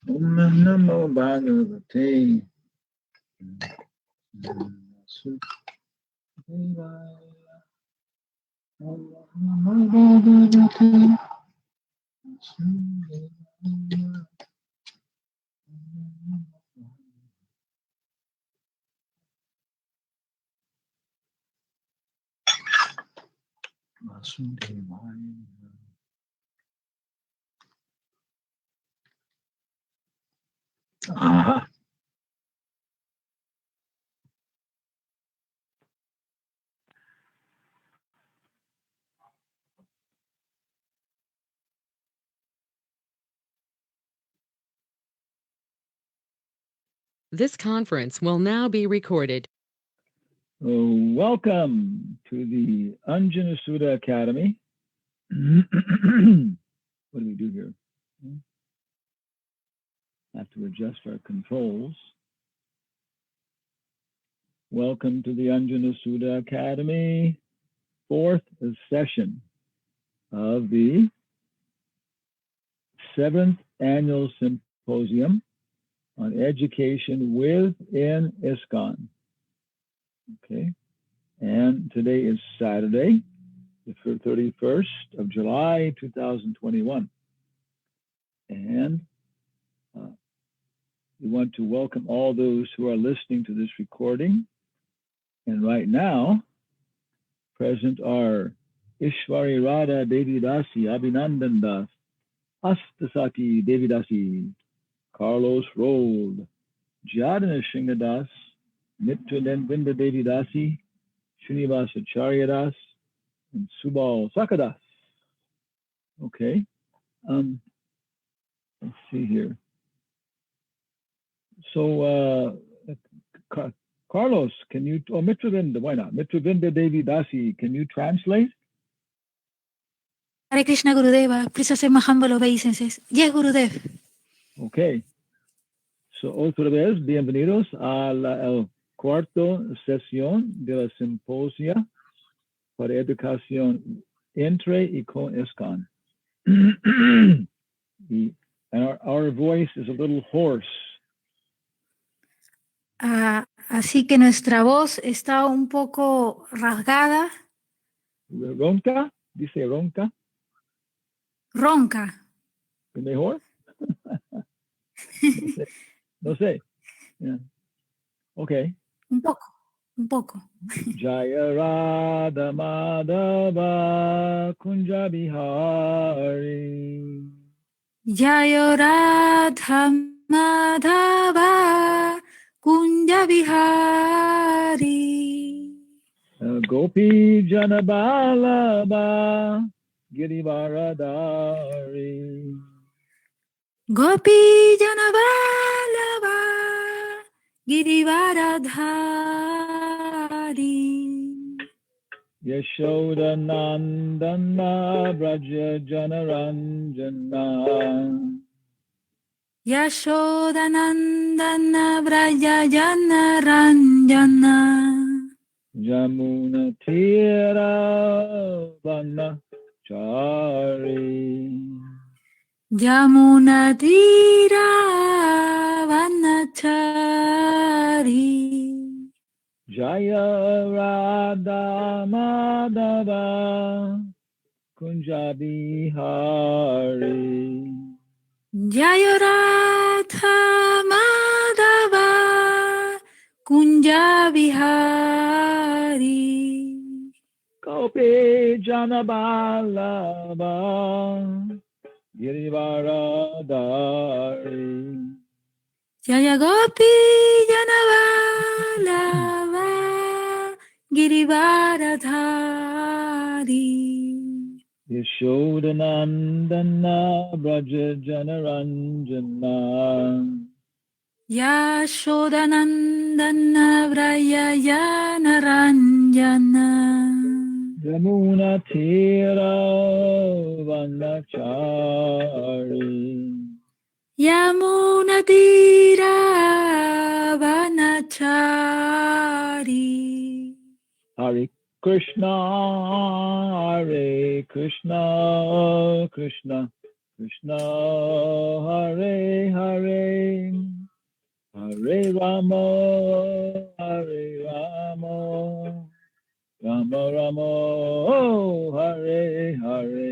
Om Namo Bhagavate Vasudevaya. Om Namo Bhagavate Vasudevaya. Vasudevaya. Aha. This conference will now be recorded. Welcome to the Anjana Sudha Academy. What do we do here? Have to adjust our controls. Welcome to the Anjana Sudha Academy, 4th session of the 7th Annual Symposium on Education within ISKCON. Okay, and today is Saturday, the 31st of July, 2021. And we want to welcome all those who are listening to this recording. And right now, present are Ishwari Radha Devi Dasi, Abhinandan Das, Astasaki Devi Dasi, Carlos Rold, Jadana Shingadas, Nityananda Devi Dasi, Srinivasa Acharya Das, and Subal Sakadas. Okay, let's see here. So, Carlos, can you, Mitravinda, why not? Mitravinda Devi Dasi, can you translate? Hare Krishna Gurudeva, please accept my humble obeisances. Yes, Gurudev. Okay. So, otra vez, bienvenidos a la cuarta sesión de la simposia para educación entre y con ISKCON. And our voice is a little hoarse. Así que nuestra voz está un poco rasgada. ¿Ronca? Dice ronca. Ronca. ¿Mejor? No sé. Yeah. Okay. Un poco. Jaya Radha Madhava Kunja Bihari. Jaya Radha Madhava Kunja Bihari. Gopi Jana Balaba Girivaradari. Gopi Jana Vallabha Girivaradhari. Yashoda Nandana Braja Janaranjana. Yashodanandana Braja Jana Ranjana. Jamuna Tira Vana Chari. Yamuna Tira Vanachari. Jaya Radha Madhava Kunjabi Hari. Jaya Radha Madhava Kunja Vihari. Gopi Jana Balaba Girivaradari. Jaya Gopi Janavalava Girivaradhari. Yashodanandana Braja Janaranjana. Yashodanandana Braja Janaranjana. Yamuna Tira Vanachari. Yamuna Tira Vanachari. Hare Krishna, Hare Hare Krishna, Krishna Krishna, Hare Hare, Hare Rama, Hare Rama, Rama Rama, Hare Hare.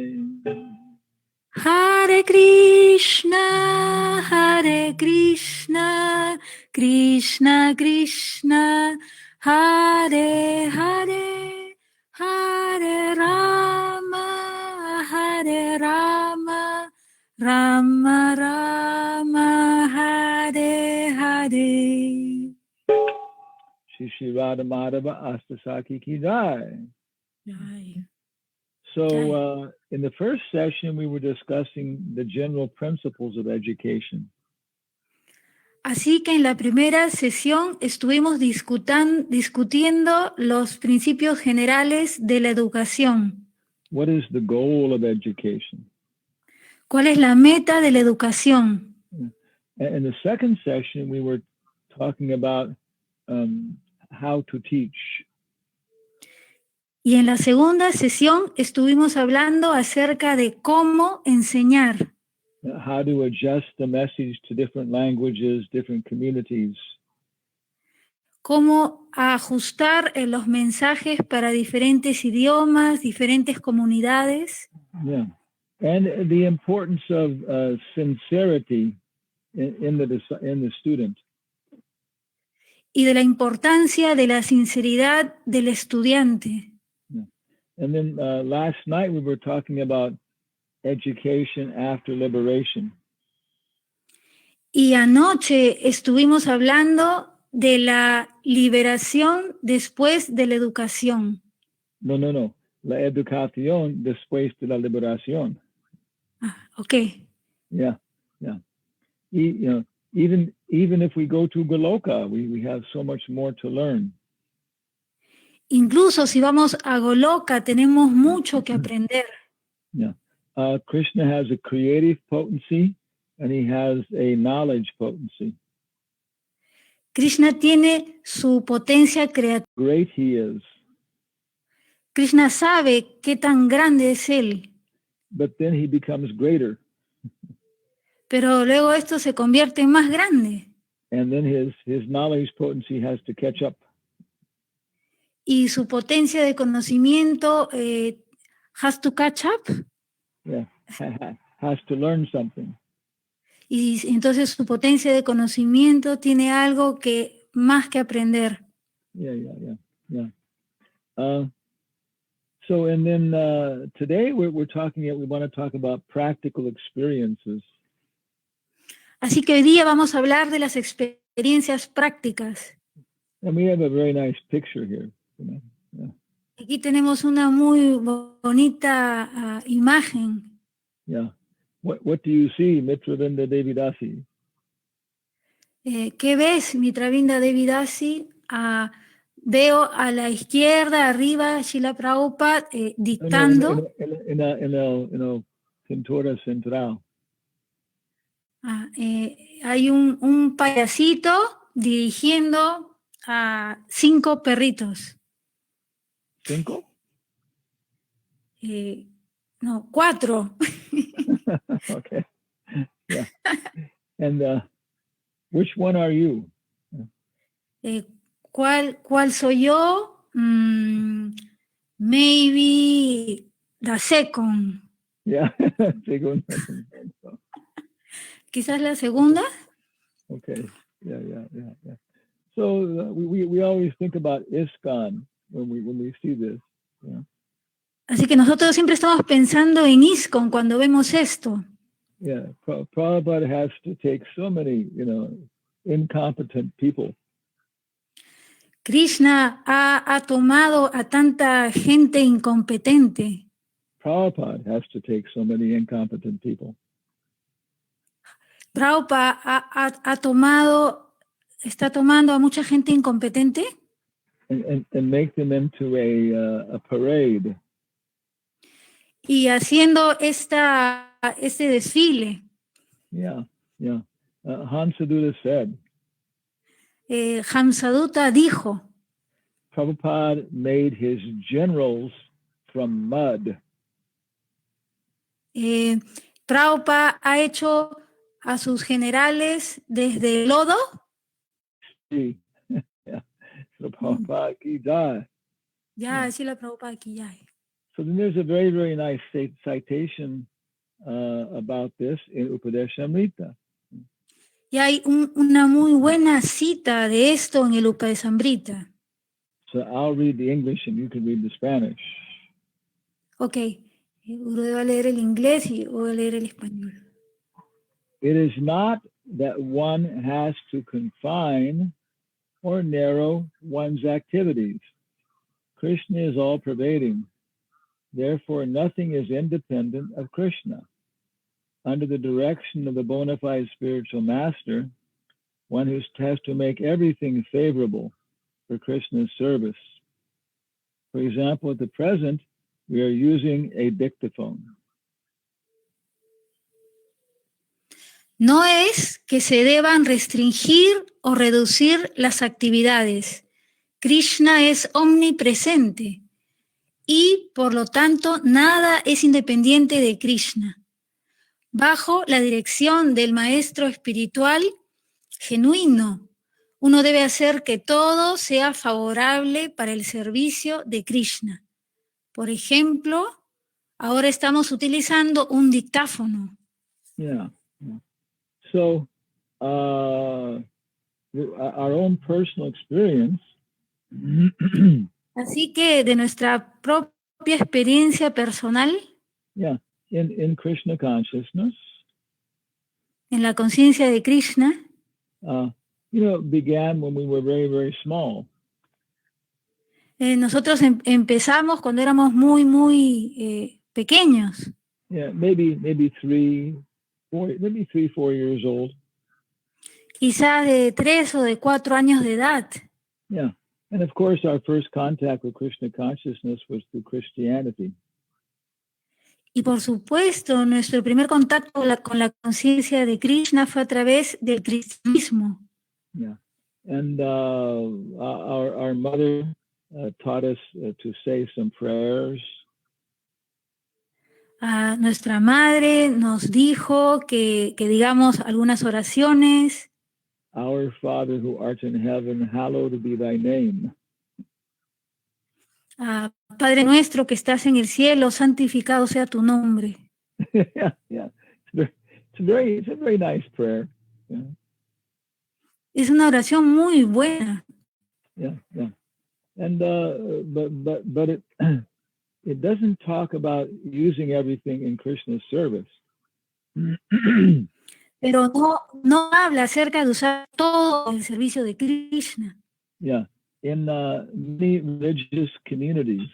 Hare Krishna, Krishna Krishna, Hare Hare, Hare Rama, Rama Rama, Hare Hare. Shri Radha Madhava Astasaki Ki Jai. Jai. So in the first session, we were discussing the general principles of education. Así que en la primera sesión estuvimos discutiendo los principios generales de la educación. What is the goal of education? ¿Cuál es la meta de la educación? In the second session, we were talking about how to teach. Y en la segunda sesión estuvimos hablando acerca de cómo enseñar. How to adjust the message to different languages, different communities. Cómo ajustar los mensajes para diferentes idiomas, diferentes comunidades. Yeah. And the importance of sincerity in the student. Y de la importancia de la sinceridad del estudiante. Yeah. And then last night we were talking about education after liberation. Y anoche estuvimos hablando de la liberación después de la educación. No. La educación después de la liberación. Okay. Yeah. Even if we go to Goloka, we have so much more to learn. Incluso si vamos a Goloka, tenemos mucho que aprender. Yeah. Krishna has a creative potency and he has a knowledge potency. Krishna tiene su potencia creativa. Great he is. Krishna sabe qué tan grande es él. But then he becomes greater. Pero luego esto se convierte en más grande. And then his knowledge potency has to catch up. Y su potencia de conocimiento has to catch up. Yeah. Has to learn something. Y entonces su potencia de conocimiento tiene algo que más que aprender. Yeah. So and then today we want to talk about practical experiences. Así que hoy día vamos a hablar de las experiencias prácticas. And we have a very nice picture here. Yeah. Aquí tenemos una muy bonita imagen. Yeah. What do you see, Mitravinda Devidasi? ¿Qué ves, Mitravinda Devidasi? Veo a la izquierda, arriba, Srila Prabhupada dictando. En el pintura central. Hay un payasito dirigiendo a 5 perritos. ¿5? No, 4. Okay. Yeah. And which one are you? ¿Cuál soy yo? Maybe the second. Yeah. Segunda. Quizás la segunda. Okay. Yeah. So we always think about ISKCON when we see this. Yeah. Así que nosotros siempre estamos pensando en ISKCON cuando vemos esto. Yeah. Prabhupada has to take so many, incompetent people. Krishna ha tomado a tanta gente incompetente. Prabhupada has to take so many incompetent people. Prabhupada está tomando a mucha gente incompetente. And make them into a parade. Y haciendo este desfile. Yeah. Hamsaduta said. Hamsaduta dijo. Prabhupada made his generals from mud. Prabhupada ha hecho a sus generales desde el lodo. Sí. Yeah. So Prabhupada ki jai. Ya, sí, la Prabhupada aquí ya. So then there's a very, very nice citation about this in Upadeshamrita. Y hay una muy buena cita de esto en el Upadesamrita. So I'll read the English and you can read the Spanish. Ok, Gurudev va a leer el inglés y voy a leer el español. It is not that one has to confine or narrow one's activities. Krishna is all-pervading. Therefore, nothing is independent of Krishna. Under the direction of the bona fide spiritual master, one who has to make everything favorable for Krishna's service. For example, at the present, we are using a dictaphone. No es que se deban restringir o reducir las actividades. Krishna es omnipresente y, por lo tanto, nada es independiente de Krishna. Bajo la dirección del maestro espiritual genuino, uno debe hacer que todo sea favorable para el servicio de Krishna. Por ejemplo, ahora estamos utilizando un dictáfono. Yeah. So, our own personal experience. Así que de nuestra propia experiencia personal, Yeah, in Krishna consciousness, en la conciencia de Krishna, began when we were very, very small. Nosotros empezamos cuando éramos muy pequeños. Yeah, maybe 4 years old. Quizás de 3 o de 4 años de edad. Yeah, and of course our first contact with Krishna consciousness was through Christianity. Y por supuesto, nuestro primer contacto con la conciencia de Krishna fue a través del cristianismo. Yeah, and our mother taught us to say some prayers. Nuestra madre nos dijo que digamos algunas oraciones. Our Father who art in heaven, hallowed be thy name. Padre nuestro que estás en el cielo, santificado sea tu nombre. Yeah. It's a very nice prayer. Yeah. Es una oración muy buena. Yeah. And but it it doesn't talk about using everything in Krishna's service. Pero no habla acerca de usar todo en el servicio de Krishna. Yeah. In many religious communities.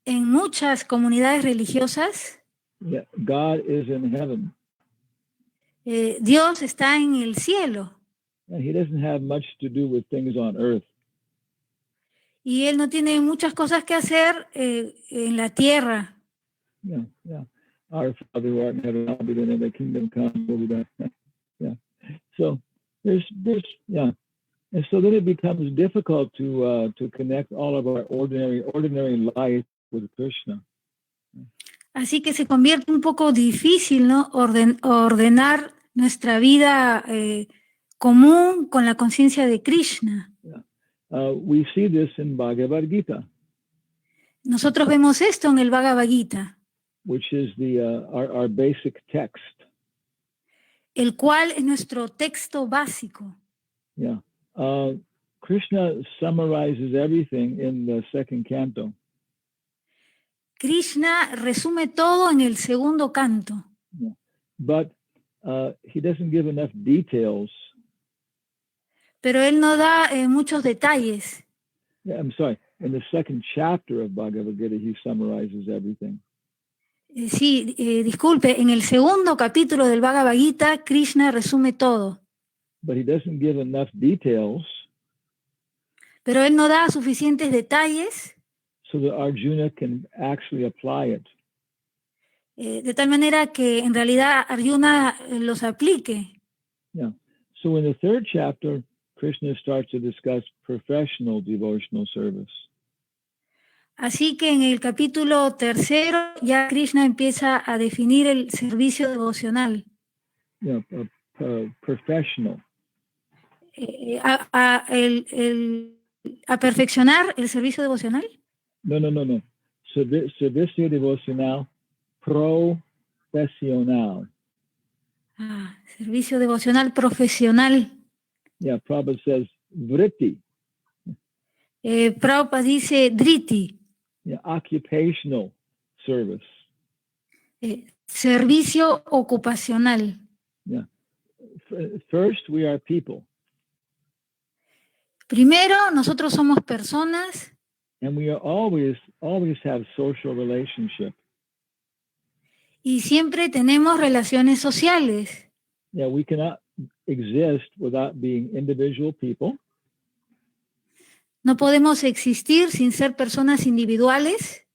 En muchas comunidades religiosas, Yeah, God is in heaven. Dios está en el cielo. And he doesn't have much to do with things on earth. Y él no tiene muchas cosas que hacer en la tierra. Yeah. Our Father who art in heaven, hallowed be thy name, thy kingdom come, will be done. Yeah. So there's yeah. And so then it becomes difficult to connect all of our ordinary life with Krishna. Así que se convierte un poco difícil, ¿no? Ordenar nuestra vida común con la conciencia de Krishna. Yeah. We see this in Bhagavad Gita. Nosotros vemos esto en el Bhagavad Gita, which is our basic text. El cual es nuestro texto básico. Yeah. Krishna summarizes everything in the second canto. Krishna resume todo en el segundo canto. Yeah. But he doesn't give enough details. Pero él no da muchos detalles. Yeah, I'm sorry. In the second chapter of Bhagavad Gita, he summarizes everything. Sí, disculpe, en el segundo capítulo del Bhagavad Gita, Krishna resume todo. But he doesn't give enough details. Pero él no da suficientes detalles. So that Arjuna can actually apply it. De tal manera que en realidad Arjuna los aplique. Yeah. So in the third chapter, Krishna starts to discuss professional devotional service. Así que en el capítulo 3 ya Krishna empieza a definir el servicio devocional, Professional. A perfeccionar el servicio devocional. No. Servicio devocional profesional. Servicio devocional profesional. Yeah, Prabhupada says vritti. Prabhupada dice driti. Yeah, occupational service. Servicio ocupacional. Yeah. First, we are people. Primero, nosotros somos personas. And we are always have social relationship. Y siempre tenemos relaciones sociales. Yeah, we cannot exist without being individual people. No podemos existir sin ser personas individuales.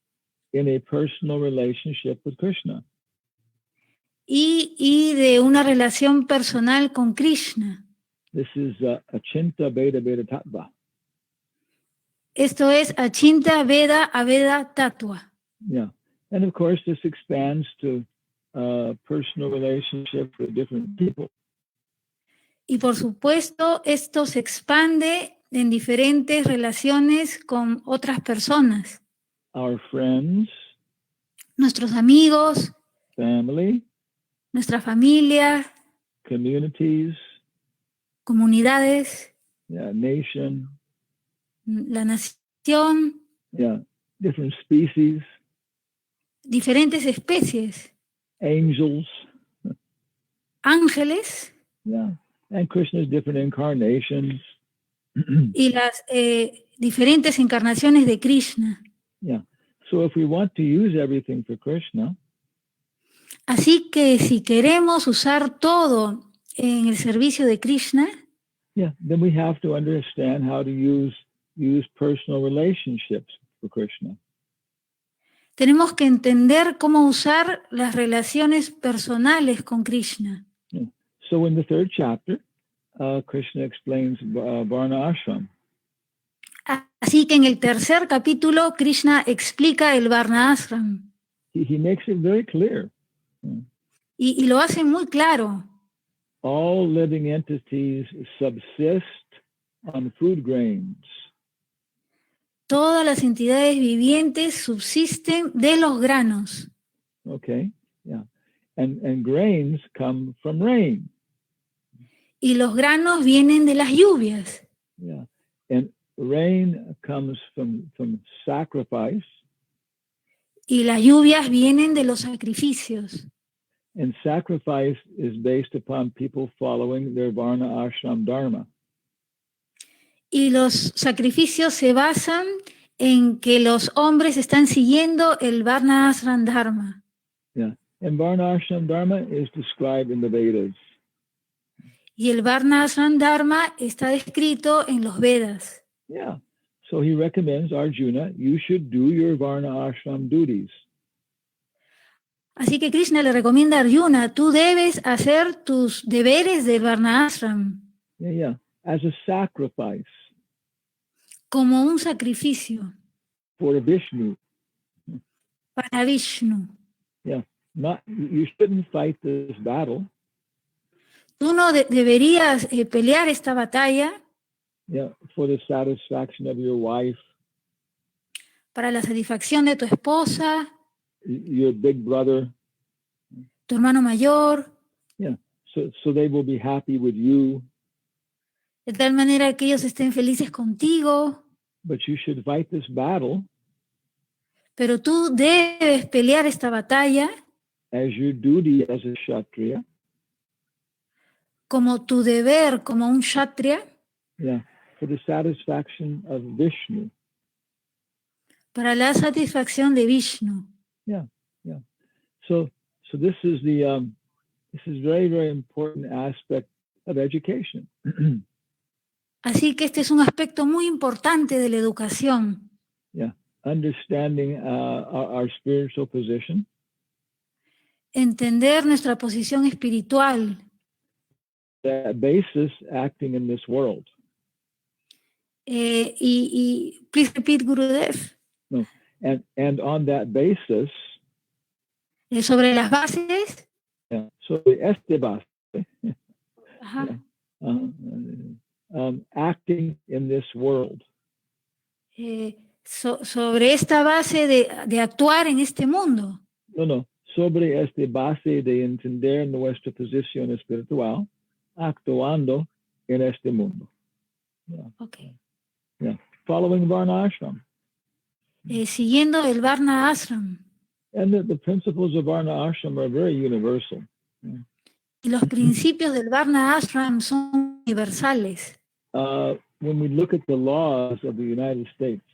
In a personal relationship with Krishna. Y de una relación personal con Krishna. This is Achinta Veda Veda Tattva. Esto es Achinta Veda Aveda Tattva. Yeah, and of course this expands to personal relationship with different people. Y por supuesto esto se expande en diferentes relaciones con otras personas. Our friends, nuestros amigos, family, nuestra familia, communities, comunidades, nation, la nación, different species, diferentes especies, angels, ángeles, and Krishna's different incarnations. Y las diferentes encarnaciones de Krishna. So if we want to use everything for Krishna, así que si queremos usar todo en el servicio de Krishna, then we have to understand how to use personal relationships for Krishna. Tenemos que entender cómo usar las relaciones personales con Krishna. So in the 3rd chapter, Krishna explains Varna Ashram. Así que en el 3er capítulo, Krishna explica el Varna Ashram. He makes it very clear. Y lo hace muy claro. All living entities subsist on food grains. Todas las entidades vivientes subsisten de los granos. Okay, and grains come from rain. Y los granos vienen de las lluvias. And rain comes from sacrifice. Y las lluvias vienen de los sacrificios. And sacrifice is based upon people following their Varna Ashram Dharma. Y los sacrificios se basan en que los hombres están siguiendo el Varna Ashram Dharma. And Varna Ashram Dharma is described in the Vedas. Y el Varna Ashram Dharma está descrito en los Vedas. So he recommends Arjuna, you should do your Varna Ashram duties. Así que Krishna le recomienda a Arjuna, tú debes hacer tus deberes del Varna Ashram. As a sacrifice. Como un sacrificio. For Vishnu. Para Vishnu. You shouldn't fight this battle. Tú no deberías pelear esta batalla. For the satisfaction of your wife. Para la satisfacción de tu esposa. Your big brother. Tu hermano mayor. So they will be happy with you. De tal manera que ellos estén felices contigo. But you should fight this battle. Pero tú debes pelear esta batalla. As your duty as a Kshatriya. Como tu deber como un Kshatriya. For the satisfaction of Vishnu. Para la satisfacción de Vishnu. So this is very, very important aspect of education. Así que este es un aspecto muy importante de la educación. Understanding our spiritual position. Entender nuestra posición espiritual. The basis acting in this world. Please repeat, Gurudev. No, And on that basis, sobre las bases, sobre este base, ajá, acting in this world. sobre esta base de actuar en este mundo. No, sobre este base de entender nuestra posición espiritual, actuando en este mundo. Okay. Following Varna Ashram. Siguiendo el Varna Ashram. And the principles of Varna Ashram are very universal. Y los principios del Varna Ashram son universales. When we look at the laws of the United States,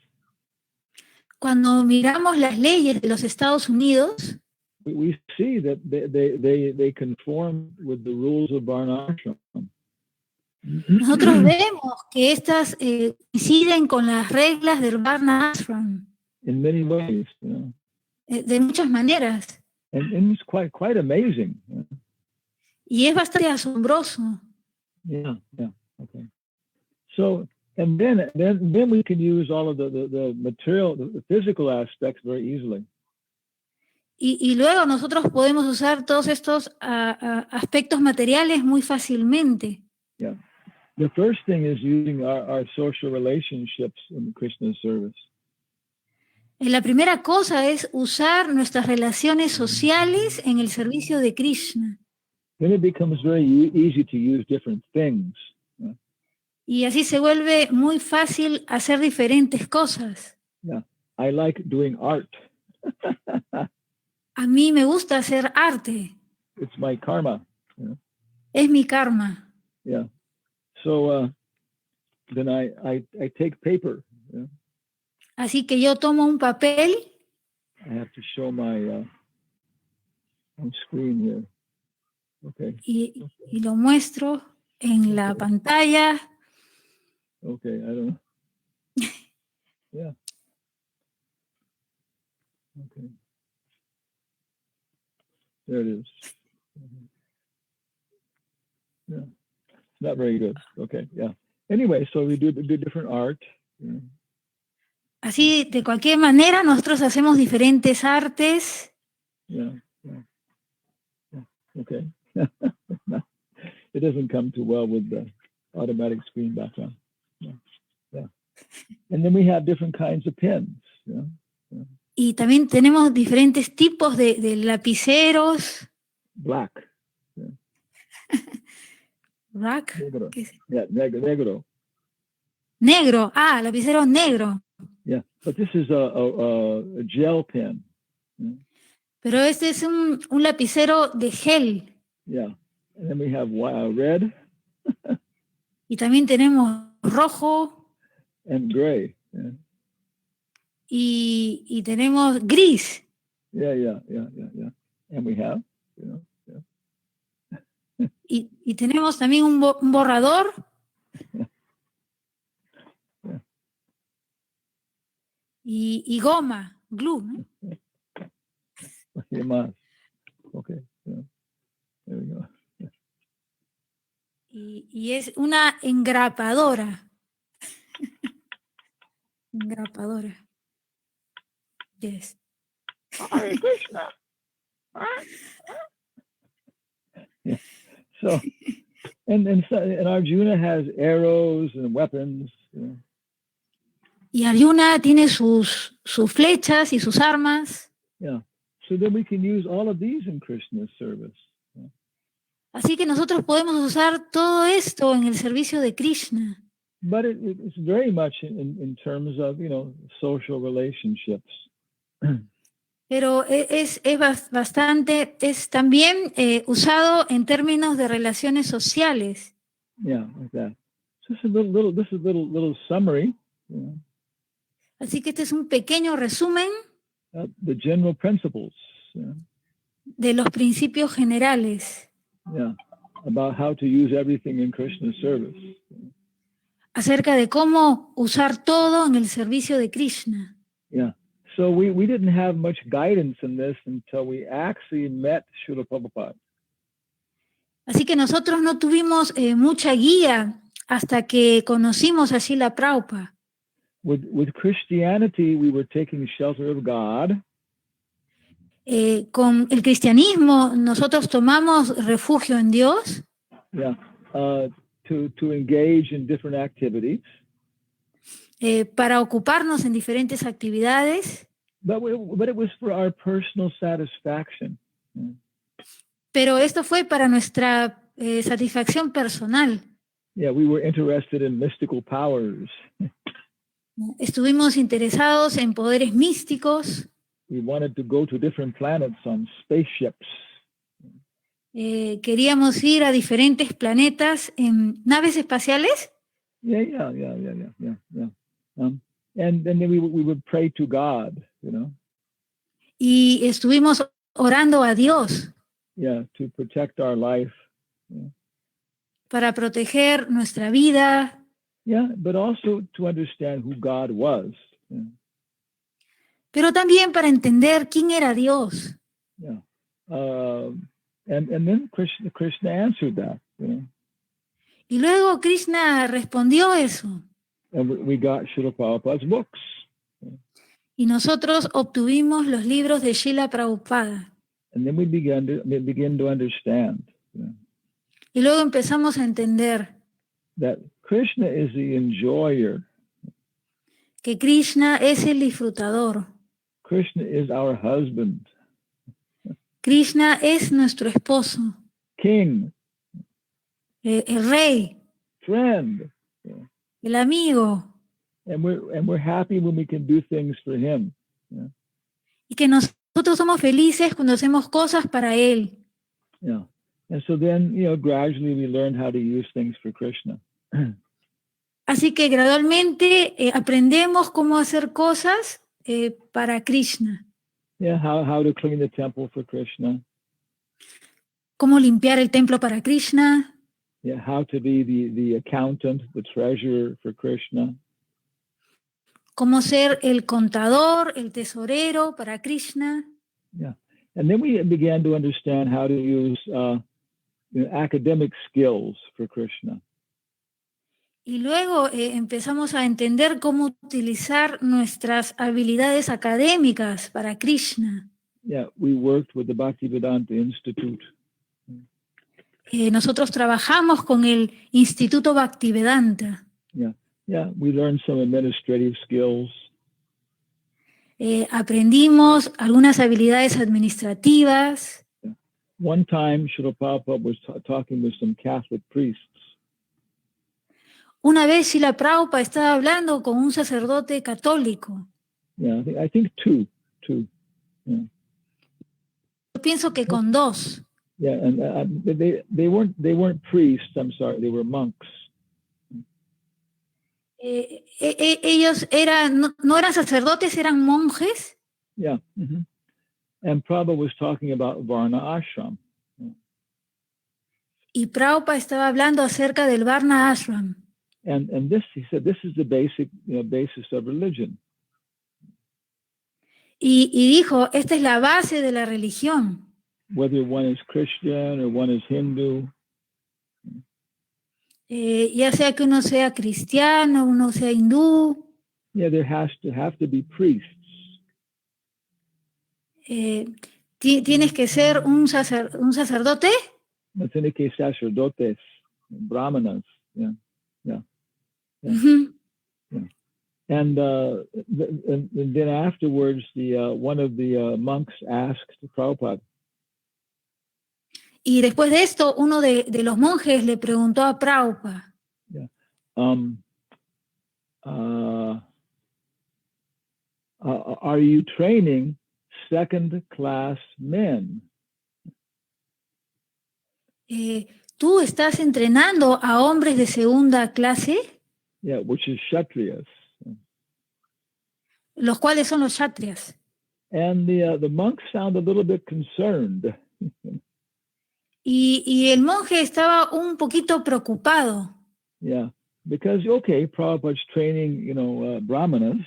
cuando miramos las leyes de los Estados Unidos, we see that they conform with the rules of Varna Ashram. Nosotros vemos que estas coinciden con las reglas del Varna Ashram. In many ways, de muchas maneras. And it's quite amazing. Y es bastante asombroso. Yeah, okay. So, and then we can use all of the material, the physical aspects very easily. Y luego nosotros podemos usar todos estos aspectos materiales muy fácilmente. Yeah. The first thing is using our social relationships in Krishna's service. La primera cosa es usar nuestras relaciones sociales en el servicio de Krishna. Then it becomes very easy to use different things. Y así se vuelve muy fácil hacer diferentes cosas. Yeah. I like doing art. A mí me gusta hacer arte. It's my karma. Es mi karma. Yeah. So then I take paper. Así que yo tomo un papel. I have to show my on screen here. Okay. Y lo muestro en la pantalla. Okay, I don't know. Yeah. Okay. There it is. Yeah. Not very good. Okay, yeah. Anyway, so we do different art. Yeah. Así, de cualquier manera, nosotros hacemos diferentes artes. Yeah. Okay. It doesn't come too well with the automatic screen background. Yeah. And then we have different kinds of pens. Yeah. Y también tenemos diferentes tipos de lapiceros. Black. Yeah. Black. Negro. Yeah, negro. Negro. Lapicero negro. Yeah, but this is a gel pen. Yeah. Pero este es un lapicero de gel. Yeah, and then we have red. Y también tenemos rojo. And gray. Yeah. Y tenemos gris. Yeah. And we have, Y tenemos también un borrador. Yeah. Y goma, glue, ¿no? Okay. Yeah. There we go. Yeah. Y es una engrapadora. Engrapadora. Yes. Hare Krishna. Yeah. So, and Arjuna has arrows and weapons. Yeah. Y Arjuna tiene sus flechas y sus armas. Yeah. So then we can use all of these in Krishna's service. Yeah. Así que nosotros podemos usar todo esto en el servicio de Krishna. But it's very much in terms of, social relationships. Pero es bastante, es también usado en términos de relaciones sociales. Yeah, like that. So this is a little summary. Yeah. Así que este es un pequeño resumen The general principles. Yeah. De los principios generales. Yeah, about how to use everything in Krishna's service. Acerca de cómo usar todo en el servicio de Krishna. Yeah. So we didn't have much guidance in this until we actually met Srila Prabhupada. Así que nosotros no tuvimos mucha guía hasta que conocimos a Srila Prabhupada. With Christianity, we were taking shelter of God. Con el cristianismo nosotros tomamos refugio en Dios, Yeah, to engage in different activities. para ocuparnos en diferentes actividades, But it was for our personal satisfaction. pero esto fue para nuestra satisfacción personal. Yeah, we were interested in mystical powers. Estuvimos interesados en poderes místicos, We wanted to go to different planets on spaceships. queríamos ir a diferentes planetas en naves espaciales. Yeah. And then we would pray to God, you know. Y estuvimos orando a Dios Yeah, to protect our life. Yeah. para proteger nuestra vida, Yeah, but also to understand who God was. Yeah. pero también para entender quién era Dios. Yeah. And then Krishna answered that, you know. Y luego Krishna respondió eso. And we got Srila Prabhupada's books. Y nosotros obtuvimos los libros de Srila Prabhupada. And then we begin to understand, you know, Y luego empezamos a entender that Krishna is the enjoyer. que Krishna es el disfrutador. Krishna is our husband, Krishna es nuestro esposo, king, el rey, friend. el amigo, And we're happy when we can do things for him. Yeah. y que nosotros somos felices cuando hacemos cosas para él. Yeah. And so then, you know, gradually we learned how to use things for Krishna. Así que gradualmente aprendemos cómo hacer cosas para Krishna. Yeah, how to clean the temple for Krishna. Cómo limpiar el templo para Krishna. Yeah, how to be the accountant, the treasurer for Krishna. Cómo ser el contador, el tesorero para Krishna. Yeah. And then we began to understand how to use academic skills for Krishna. Y luego empezamos a entender cómo utilizar nuestras habilidades académicas para Krishna. Yeah, we worked with the Bhaktivedanta Institute. Nosotros trabajamos con el Instituto Bhaktivedanta. Yeah, we learned some administrative skills. Aprendimos algunas habilidades administrativas. Yeah. One time, Srila Prabhupada was talking with some Catholic priests. Una vez Srila Prabhupada estaba hablando con un sacerdote católico. Yeah, I think two. Yeah. Yo pienso que con dos. Yeah, and they weren't priests. I'm sorry, they were monks. Ellos no eran sacerdotes, eran monjes. Yeah, mm-hmm. And Prabhupada was talking about Varna Ashram. Y Prabhupada estaba hablando acerca del Varna Ashram. And this, he said, this is the basis of religion. Y dijo, esta es la base de la religión. Whether one is Christian or one is Hindu. Ya sea que uno sea cristiano, uno sea hindú. Yeah, there have to be priests. Tienes que ser un sacerdote. No tiene que sacerdotes, brahmanas. Yeah. Uh-huh. Yeah. And then afterwards, one of the monks asked Prabhupada. Y después de esto, uno de los monjes le preguntó a Prabhupada. Yeah. Are you training second-class men? ¿Tú estás entrenando a hombres de segunda clase? Yeah, which is Kshatriyas. Los cuales son los Kshatriyas. And the monk sounded a little bit concerned. Y el monje estaba un poquito preocupado. Yeah, because, okay, Prabhupada's training, brahmanas.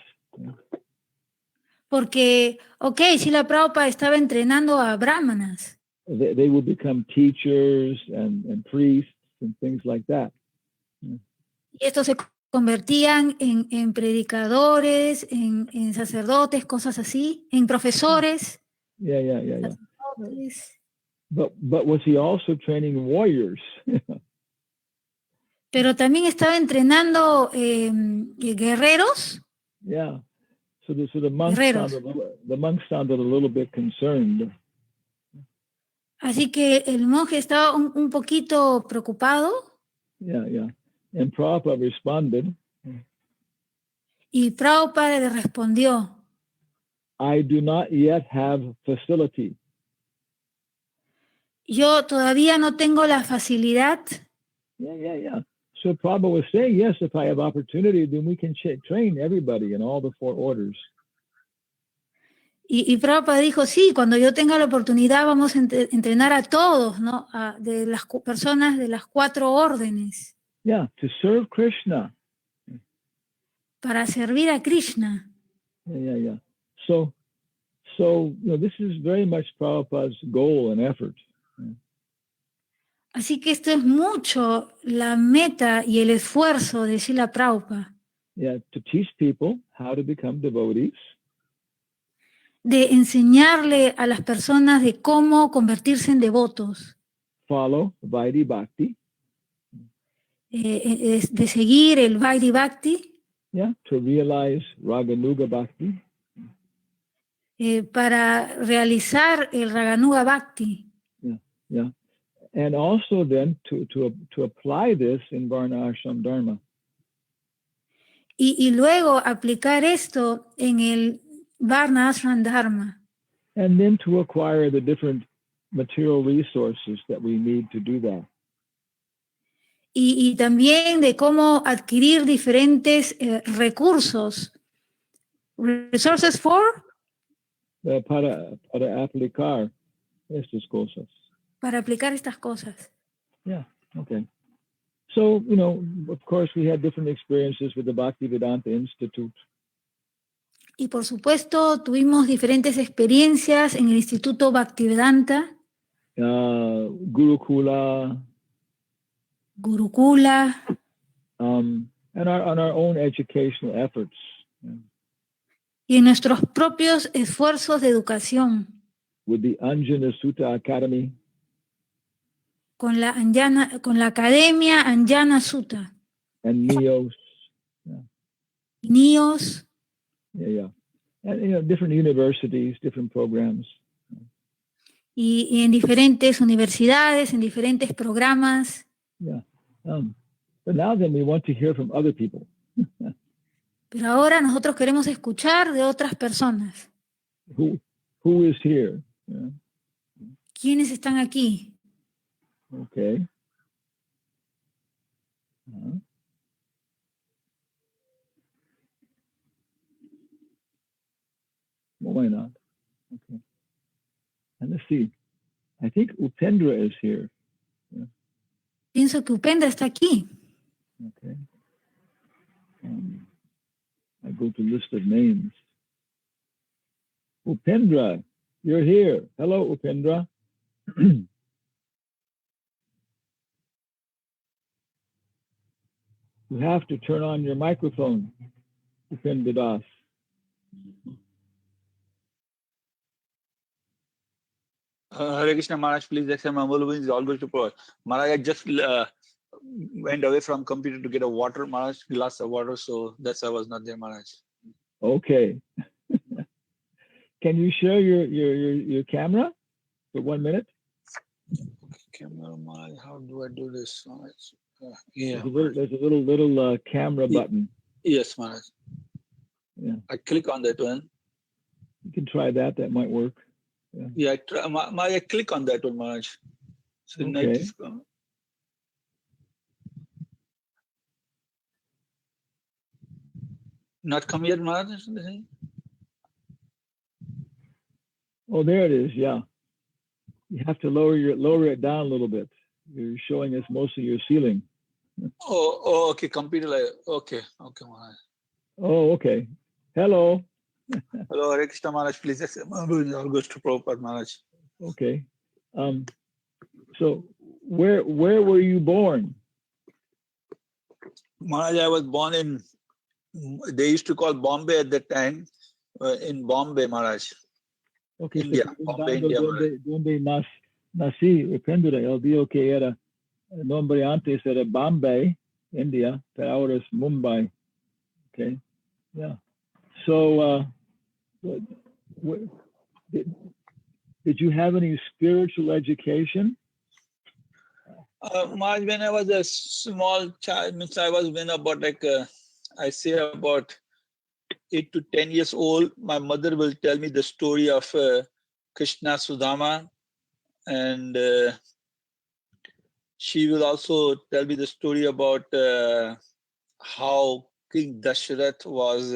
Porque, si la Prabhupada estaba entrenando a brahmanas. They would become teachers and priests and things like that. Y estos se convertían en predicadores, en sacerdotes, cosas así, en profesores. Yeah. Sacerdotes. But was he also training warriors? Pero también estaba entrenando guerreros. Yeah. So the monks Guerreros. sounded a little bit concerned. Así que el monje estaba un poquito preocupado. Yeah. And Prabhupada responded, Y Prabhupada le respondió, I do not yet have facility. yo todavía no tengo la facilidad. Yeah. So Prabhupada was saying, yes, if I have opportunity, then we can train everybody in all the 4 orders. Y Prabhupada dijo, sí, cuando yo tenga la oportunidad vamos a entrenar a todos, ¿no? De las personas de las 4 órdenes. Yeah, to serve Krishna. Para servir a Krishna. Yeah. So this is very much Prabhupada's goal and effort. Así que esto es mucho la meta y el esfuerzo de Srila Prabhupada. Yeah, to teach people how to become devotees. De enseñarle a las personas de cómo convertirse en devotos. Follow Vaidhi Bhakti. De seguir el Vaidhi Bhakti. Yeah, to realize Raganuga Bhakti. Para realizar el Raganuga Bhakti. Yeah. And also then to apply this in Varna Ashram Dharma. Y luego aplicar esto en el Varna Ashram Dharma. And then to acquire the different material resources that we need to do that. Y también de cómo adquirir diferentes recursos. Resources for? Para aplicar estas cosas. Para aplicar estas cosas. Yeah, okay. So, of course, we had different experiences with the Bhaktivedanta Institute. Y por supuesto, tuvimos diferentes experiencias en el Instituto Bhaktivedanta. Gurukula. And on our own educational efforts. Y en nuestros propios esfuerzos de educación. With the Anjana Sutta Academy. Con la Academia Anjana Sutta. And NEOS. NEOS. Yeah. And different universities, different programs. Y en diferentes universidades, en diferentes programas. Yeah. But now then we want to hear from other people. Pero ahora nosotros queremos escuchar de otras personas. Who is here? Yeah. ¿Quiénes están aquí? Okay. Well, why not? Okay. And let's see. I think Upendra is here. Yeah. Pienso que Upendra está aquí. Okay. I go to list of names. Upendra, you're here. Hello, Upendra. You have to turn on your microphone, Upendra Das. Hare Krishna Maharaj, please accept my humble is all good to provide. Maharaj, I just went away from computer to get a water, Maharaj, glass of water, so that's why I was not there, Maharaj. Okay. Can you share your camera for 1 minute? Camera, Maharaj, how do I do this, Maharaj? Yeah. There's a little camera button. Yes, Maharaj. Yeah. I click on that one. You can try that. That might work. Yeah, I click on that one, Maharaj. So okay. Not come yet, Maharaj? Oh, there it is. Yeah. You have to lower it down a little bit. You're showing us most of your ceiling. Oh, okay. Computer, okay, Maharaj. Oh, okay. Hello. Hello, Hare Krishna Maharaj, please accept my all goes to Prabhupada Maharaj. Okay. So where were you born? Maharaj, I was born in, they used to call Bombay at that time, in Bombay, Maharaj. Ok, India, Bombay, India, Maharaj. donde nací, Pendura, el dijo que era, el nombre antes era Bombay, India, pero ahora es Mumbai. Okay, yeah. So, did you have any spiritual education? Maharaj, when I was a small child, means I was when about like, I say about 8 to 10 years old, my mother will tell me the story of Krishna Sudama, and she will also tell me the story about how King Dasharath was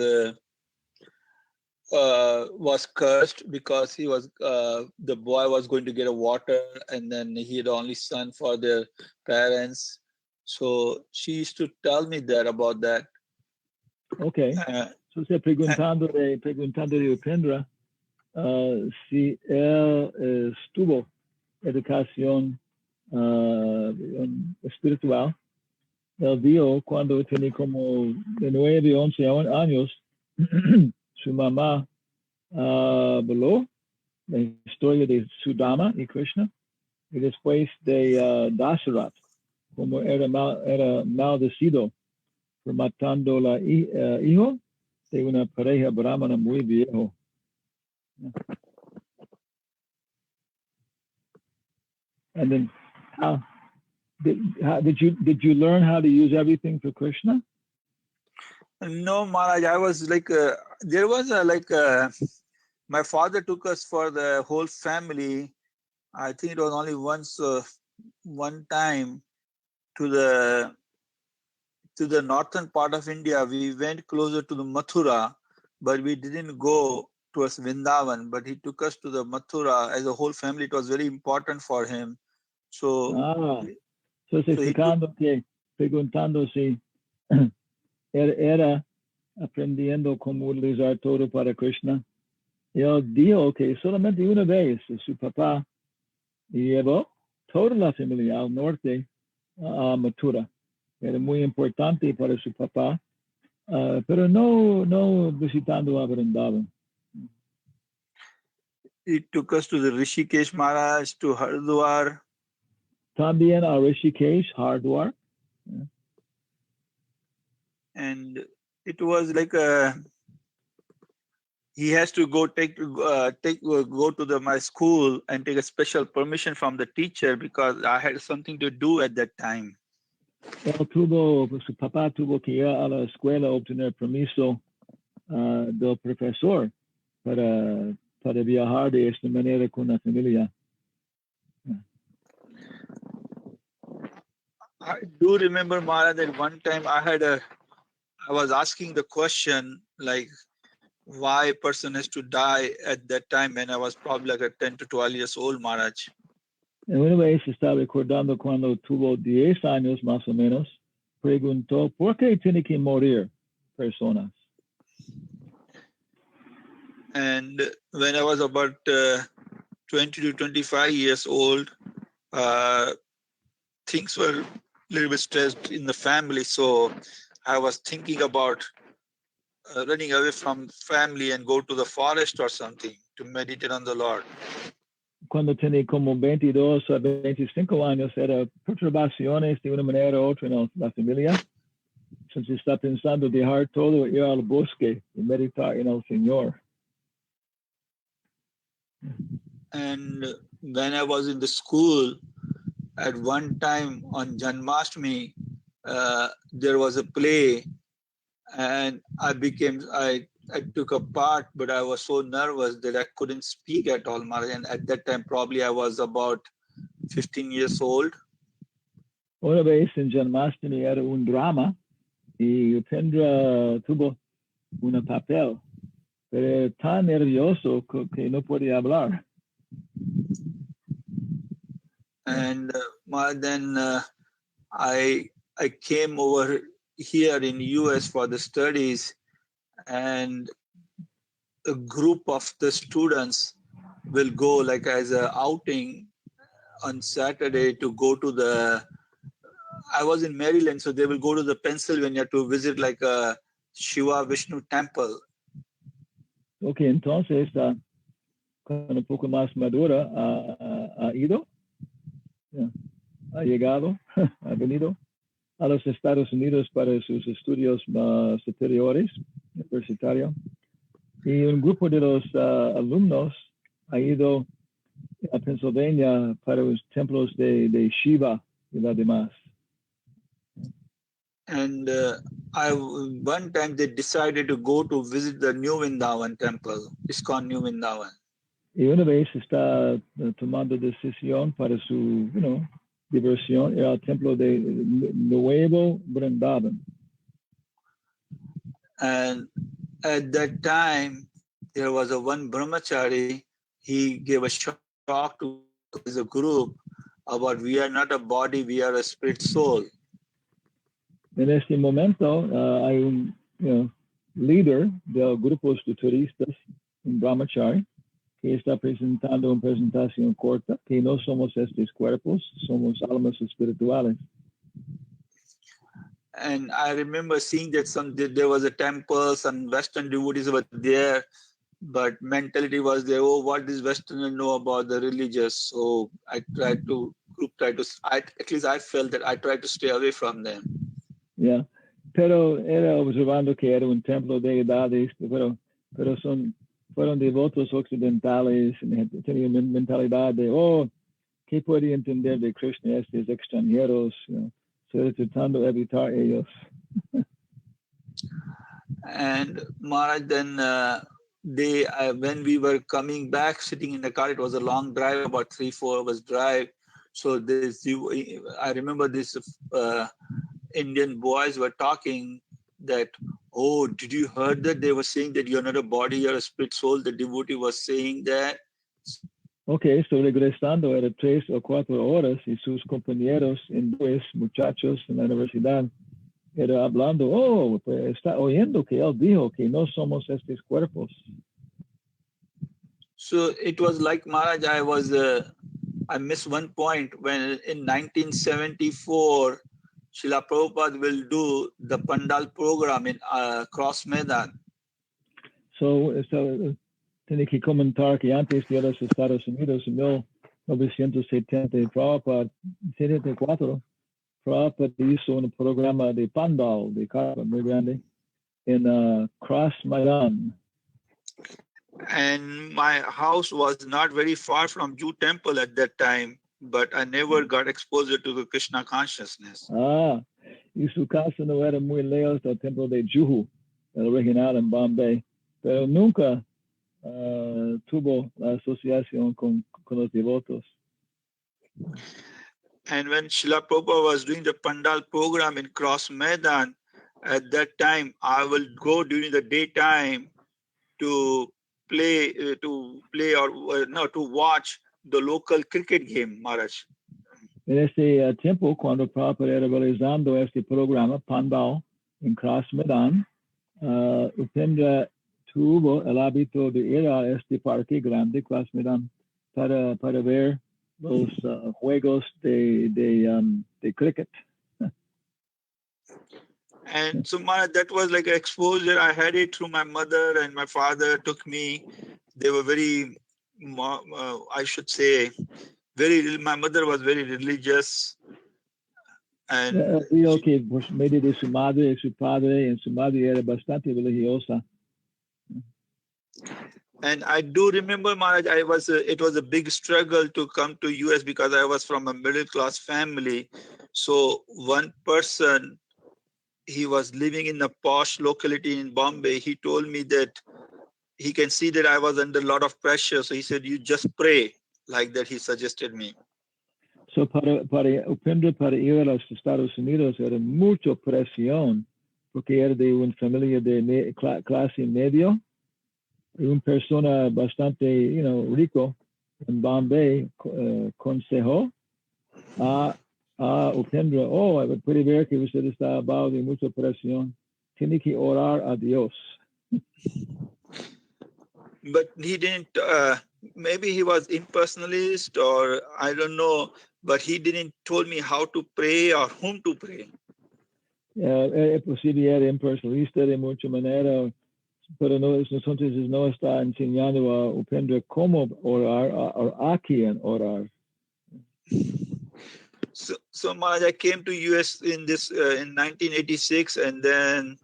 cursed because he was the boy was going to get a water, and then he had only son for their parents. So she used to tell me that about that. Okay. So preguntando de Upendra si él estuvo educación espiritual. Él vio cuando tenía como de 9 a 11 años, su mamá habló la historia de Sudama y Krishna, y después de Dasharath, como era maldecido por matando la hijo de una pareja brahmana muy viejo. And then, did you learn how to use everything for Krishna? No, Maharaj. I was like, there was my father took us for the whole family. I think it was only one time to the northern part of India. We went closer to the Mathura, but we didn't go towards Vrindavan. But he took us to the Mathura as a whole family. It was very important for him. So, preguntando si era aprendiendo cómo utilizar todo para Krishna. Él dijo que solamente una vez su papá llevó toda la familia al norte a Mathura. Era muy importante para su papá, pero no visitando a Vrindavan. He took us to the Rishikesh, Maharaj, to Haridwar. También a Rishikesh, Haridwar. Yeah. And it was like he has to go go to my school and take a special permission from the teacher because I had something to do at that time. Su papá tuvo que ir a la escuela a obtener permiso del profesor para viajar de esta manera con la familia. I do remember, Maharaj, that one time I was asking the question like why a person has to die at that time when I was probably like 10 to 12 years old, Maharaj. En una vez estaba recordando cuando tuvo 10 años más o menos, preguntó por qué tiene que morir personas. And when I was about 20 to 25 years old, things were a little bit stressed in the family. So I was thinking about running away from family and go to the forest or something to meditate on the Lord. Cuando tenía como 22 a 25 años, era perturbaciones de una manera u otra en la familia. Entonces está pensando dejar todo, ir al bosque y meditar en el Señor. And when I was in the school, at one time on Janmashtami, there was a play, and I took a part, but I was so nervous that I couldn't speak at all, Maharaj. And at that time, probably I was about 15 years old. Una vez en Janmashtami era un drama y Upendra tuvo un papel, pero tan nervioso que no podía hablar. And then I came over here in US for the studies, and a group of the students will go like as a outing on Saturday to go to the I was in Maryland, so they will go to the Pennsylvania to visit like a Shiva Vishnu temple. Ok, entonces, cuando un poco más madura, ha ido, ha llegado, ha venido a los Estados Unidos para sus estudios superiores, universitarios. Y un grupo de los alumnos ha ido a Pennsylvania para los templos de Shiva y las demás. And one time they decided to go to visit the New Vrindavan temple, ISKCON New Vrindavan. Y una vez está tomando decisión para su, diversión, ir al templo de Nuevo Vrindavan. And at that time, there was one brahmachari. He gave a talk to the group about we are not a body, we are a spirit soul. En este momento hay un líder de grupos de turistas, un brahmachari, que está presentando una presentación corta, que no somos estos cuerpos, somos almas espirituales. And I remember seeing that there was a temple, some Western devotees were there, but mentality was there, oh, what does Westerners know about the religious? So I tried to, at least I felt that I tried to stay away from them. Yeah, pero era observando que era un templo de edades, pero fueron devotos occidentales, tenían mentalidad de, oh, ¿qué puede entender de Krishna estos extranjeros? So tratando de evitar ellos. And Maharaj, then when we were coming back, sitting in the car, it was a long drive, about 3-4 hours drive. So I remember this Indian boys were talking that, oh, did you heard that they were saying that you're not a body, you're a spirit soul? The devotee was saying that. Ok, estoy regresando, era 3 o 4 horas y sus compañeros hindúes, muchachos en la universidad, era hablando, oh, pues está oyendo que él dijo que no somos estos cuerpos. So it was like Maharaj, I missed one point when in 1974, Srila Prabhupada will do the Pandal program in Cross Maidan. So, tiene que comentar que antes de los Estados Unidos, en 1970, Prabhupada hizo un programa de Pandal, de carpa muy grande, en Cross Maidan. And my house was not very far from Jew temple at that time, but I never got exposure to the Krishna consciousness. Y su casa no era muy lejos del templo de Juhu, el original en Bombay, pero nunca tuvo la asociación con los devotos. And when Srila Prabhupada was doing the Pandal program in Cross Maidan, at that time, I will go during the daytime to watch the local cricket game, Maharaj. En este tiempo, cuando Prabhupada era realizando este programa, Pandal, en Cross Maidan, Upendra tuvo el hábito de ir a este parque grande, Cross Maidan, para ver los juegos de cricket. And so that was like an exposure. I had it through my mother, and my father took me. They were very, I should say, my mother was very religious. And que por medio de su madre y su padre, y su madre era bastante religiosa. And I do remember, Maharaj, it was a big struggle to come to US because I was from a middle class family. So one person, he was living in a posh locality in Bombay. He told me that he can see that I was under a lot of pressure. So he said, you just pray. Like that, he suggested me. So para Upendra, para ir a los Estados Unidos, era mucha presión, porque era de una familia de clase medio, y una persona bastante, rico en Bombay, consejó a Upendra, puede ver que usted está bajo de mucha presión, tiene que orar a Dios. But he didn't, maybe he was impersonalist or I don't know, but he didn't told me how to pray or whom to pray. Es posible era impersonalista de mucha manera, pero no, entonces no está enseñando a Upendra cómo orar o a quién orar. So Maharaj, I came to US in 1986, and then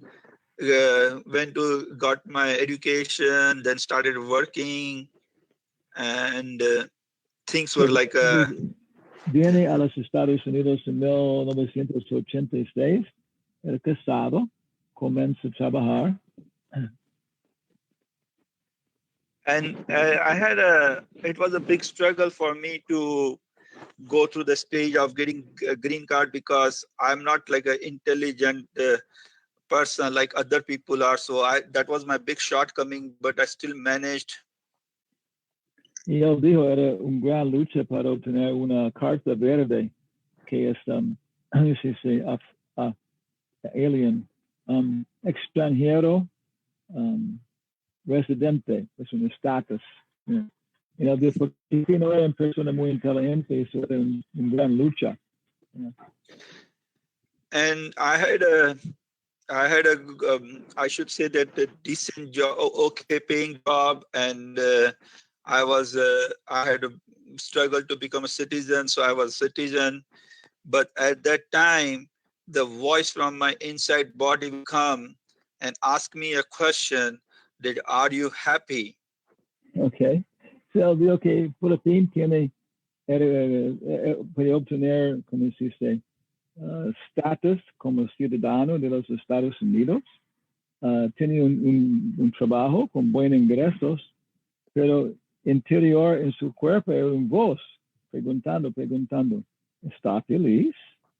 got my education, then started working, and things were like Viene a los Estados Unidos en 1986, era casado, comienza a trabajar. And it was a big struggle for me to go through the stage of getting a green card, because I'm not like an intelligent person like other people are. So that was my big shortcoming, but I still managed. Y él dijo, era gran lucha para obtener una carta verde, que es, alien, extranjero, residente, es un estatus. Yeah. Y él dijo, porque no era una persona muy inteligente, eso era una gran lucha. Yeah. And I had I should say that a decent job, okay paying job, and I had to struggle to become a citizen, so I was a citizen. But at that time, the voice from my inside body will come and ask me a question that, are you happy? Okay. So, okay, por fin puede obtener, como se dice, status como ciudadano de los Estados Unidos. Tiene un trabajo con buenos ingresos, pero interior en su cuerpo era una voz preguntando, ¿está feliz?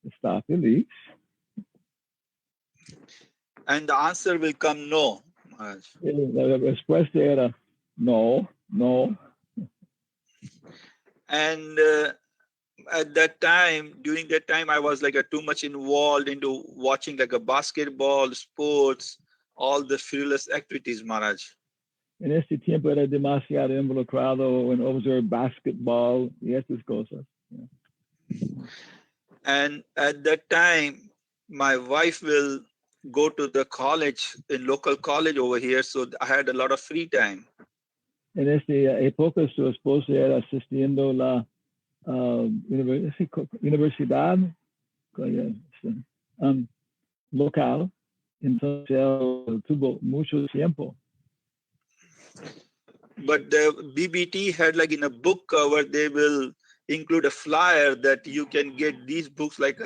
¿Está feliz? And the answer will come no. La respuesta era no. And during that time, I was like too much involved into watching like a basketball, sports, all the frivolous activities, Maharaj. En este tiempo era demasiado involucrado en observar basketball y estas cosas. Yeah. And at that time, my wife will go to the college, in local college over here, so I had a lot of free time. En esta época, su esposa era asistiendo la universidad local, entonces tuvo mucho tiempo. But the BBT had like in a book cover, they will include a flyer that you can get these books, like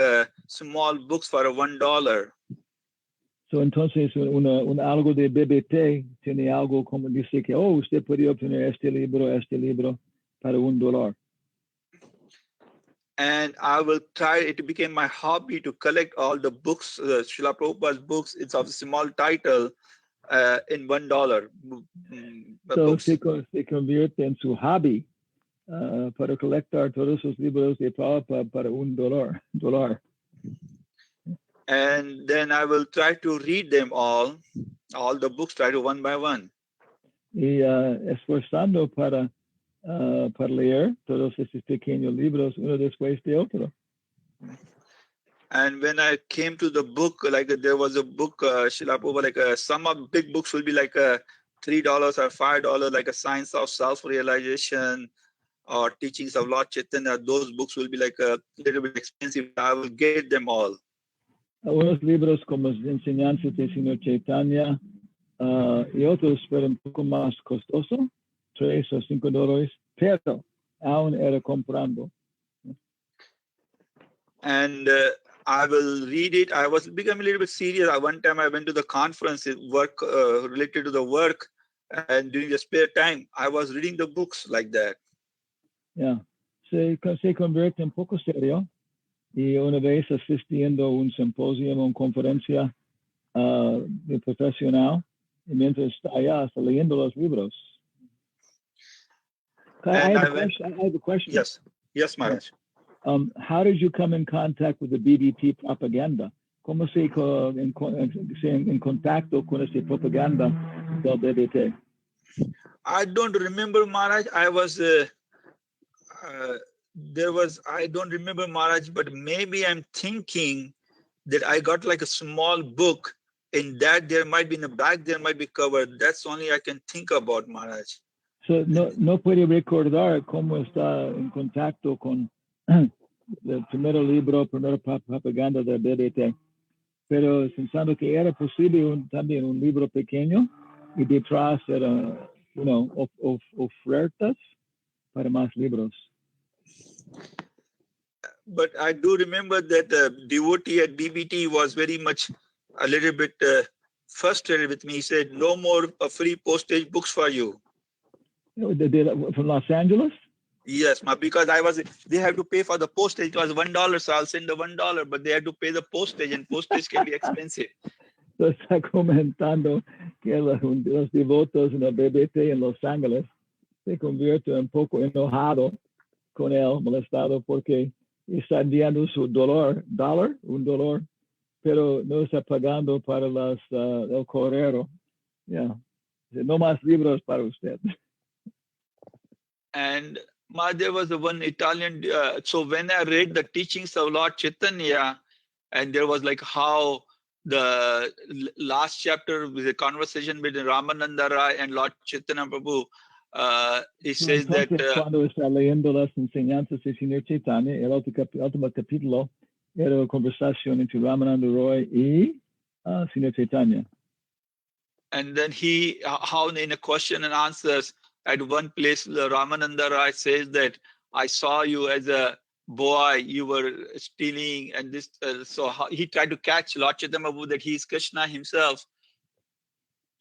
small books for $1. So entonces algo de BBT tiene algo como dice que usted puede obtener este libro para $1. And I will try. It became my hobby to collect all the books, Srila Prabhupada's books. It's of a small title in $1. So se convierte en su hobby para colectar todos los libros de Prabhupada para $1. And then I will try to read them all the books, try to one by one. Y esforzando para leer todos estos pequeños libros uno después de otro. And when I came to the book, like there was a book, Srila Prabhupada, like some of big books will be like $3 or $5, like a Science of Self-Realization or Teachings of Lord Chaitanya. Those books will be like a little bit expensive. I will get them all. Algunos libros como Enseñanzas de Señor Chaitanya y otros, pero un poco más costoso, $3 o $5, pero aún era comprando. And I will read it. I was becoming a little bit serious. One time I went to the conference, work related to the work, and during the spare time, I was reading the books like that. Yeah, se convierte un poco serio. Y una vez asistiendo a un simposio, una conferencia de profesional, y mientras está allá, está leyendo los libros. I have a question. Yes, Maharaj. How did you come in contact with the BBT propaganda? ¿Cómo se en contacto con esta propaganda del BBT? I don't remember, Maharaj. I don't remember, Maharaj, but maybe I'm thinking that I got like a small book. In that there might be in the back, there might be covered. That's only I can think about, Maharaj. So no puede recordar cómo está en contacto con el primer libro, primera propaganda del BBT, pero pensando que era posible también un libro pequeño y detrás era, ofertas para más libros. But I do remember that the devotee at BBT was very much a little bit frustrated with me. He said, no more free postage books for you. From Los Angeles? Yes, because they have to pay for the postage. It was $1, so I'll send the $1, but they have to pay the postage, and postage can be expensive. So está comentando que los devotos en el BBT en Los Ángeles se convierte un poco enojado con él, molestado porque está enviando su un dolor, pero no está pagando para el correo. Yeah. No más libros para usted. And there was one Italian, so when I read the teachings of Lord Chaitanya, and there was like how the last chapter with the conversation between Ramananda Rai and Lord Chaitanya Prabhu, it says that cuando está leyendo las enseñanzas del Señor Chaitanya, el último capítulo era la conversación entre Ramananda Roy y Señor Chaitanya. And then how in a question and answers, at one place, Ramananda Rai says that I saw you as a boy, you were stealing, and this. So he tried to catch Lord Chaitanya Prabhu that he is Krishna himself.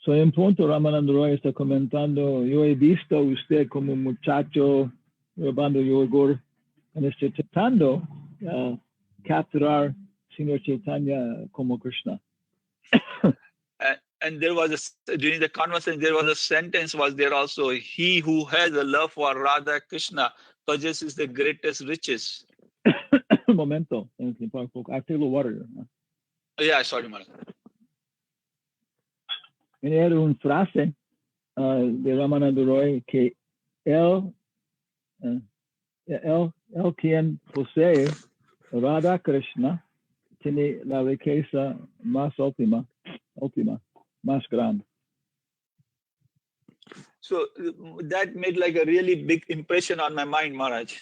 So en punto Ramananda Roy está comentando, yo he visto a usted como un muchacho robando yogur, y está tratando capturar Señor Chaitanya como Krishna. And there was during the conversation, there was a sentence was there also, he who has a love for Radha Krishna possesses the greatest riches. Un momento, I take a little water. Yeah, sorry, Maharaj. Era una frase de Ramananda Roy que él quien posee Radha Krishna tiene la riqueza más última, más grande. So that made like a really big impression on my mind, Maharaj.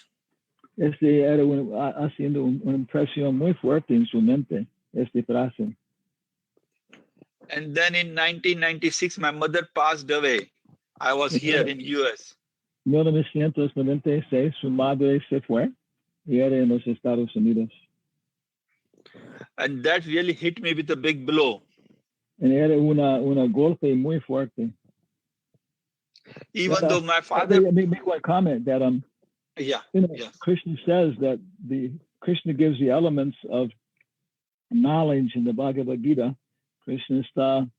Era haciendo una impresión muy fuerte en su mente, esta frase. And then in 1996, my mother passed away. I was here in US. 1996, su madre se fue y era en los Estados Unidos. And that really hit me with a big blow. And era una golpe muy fuerte. Even though my father... Make one comment that Krishna says that Krishna gives the elements of knowledge in the Bhagavad Gita. Krishna está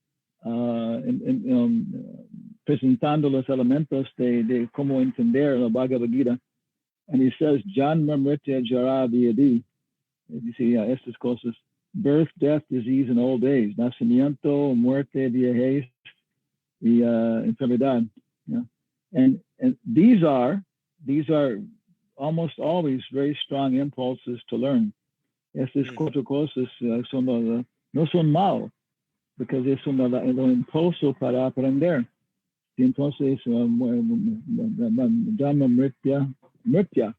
presentando los elementos de cómo entender la Bhagavad Gita. And he says, Janma Mritya Jara Vyadi. You see, estas cosas. Birth, death, disease, and old age. Nacimiento, muerte, viejez, y enfermedad. Yeah. And these are almost always very strong impulses to learn. Estas cuatro cosas no son mal, because es un impulso para aprender. Y entonces, llama mritya.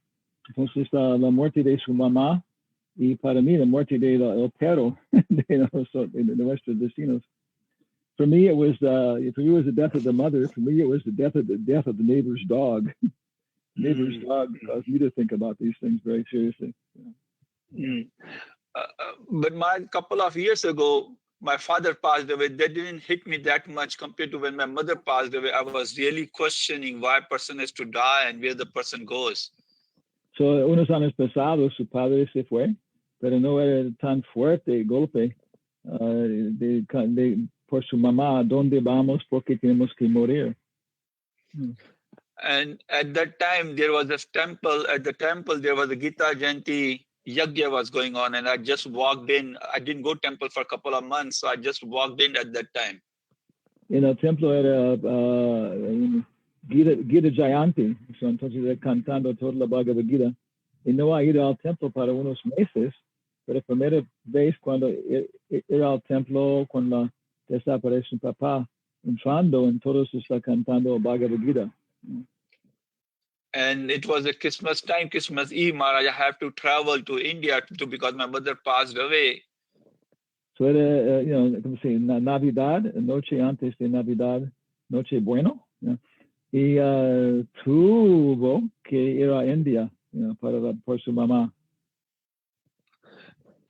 Entonces, la muerte de su mamá, y para mí, la muerte del perro de nuestros vecinos. For me, it was the death of the mother. For me, it was the death of the neighbor's dog. Neighbor's dog caused me to think about these things very seriously. But a couple of years ago, my father passed away. That didn't hit me that much compared to when my mother passed away. I was really questioning why a person has to die and where the person goes. So, unos años pasados, su padre se fue, pero no era tan fuerte golpe por su mamá, ¿dónde vamos? Porque tenemos que morir. And at that time, there was a temple. At the temple, there was a Gita Jayanti Yagya was going on, and I just walked in. I didn't go temple for a couple of months, so I just walked in at that time. En el templo era Gita Jayanti. So entonces cantando toda la Bhagavad Gita. Y no ha ido al templo para unos meses, pero la primera vez cuando ir al templo, cuando desaparece su papá, entrando, en todos está cantando Bhagavad Gita. And it was a Christmas time, Christmas Eve, Maharaj. I have to travel to India because my mother passed away. So era, como se Navidad, noche antes de Navidad, noche bueno, y tuvo que ir a India por su mamá.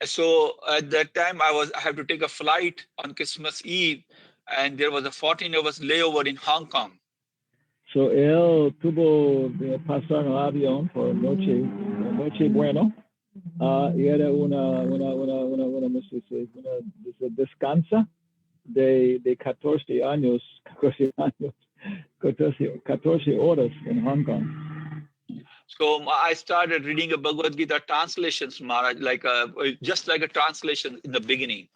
So at that time, I had to take a flight on Christmas Eve, and there was a 14 hours layover in Hong Kong. So él tuvo que pasar en el avión por noche bueno, y era una descansa de 14 horas en Hong Kong. So I started reading a Bhagavad Gita translations, Maharaj, just like a translation in the beginning.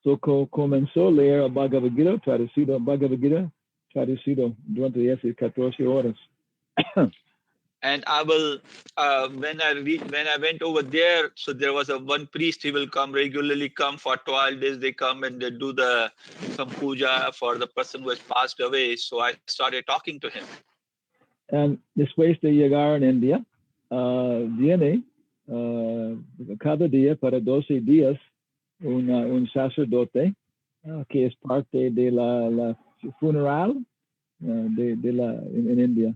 So comenzó a leer Bhagavad Gita, traducido durante esas 14 horas. And I will, when I went over there, so there was one priest. He will regularly come for 12 days. They come and they do some puja for the person who has passed away. So I started talking to him. And después de llegar en India, viene cada día para 12 días un sacerdote que es parte de la funeral en India.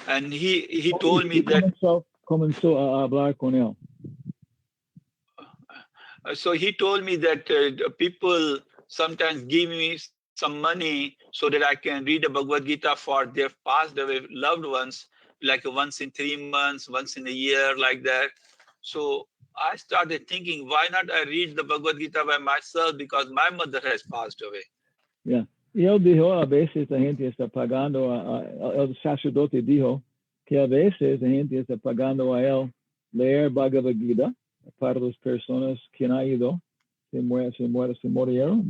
And he told me that comenzó a hablar con él. So he told me that people sometimes give me some money so that I can read the Bhagavad Gita for their passed away loved ones, like once in 3 months, once in a year, like that. So I started thinking, why not I read the Bhagavad Gita by myself, because my mother has passed away. Yeah. Y él dijo, a veces la gente está pagando, el sacerdote dijo que a veces la gente está pagando a él leer Bhagavad Gita para las personas que han ido, se murieron,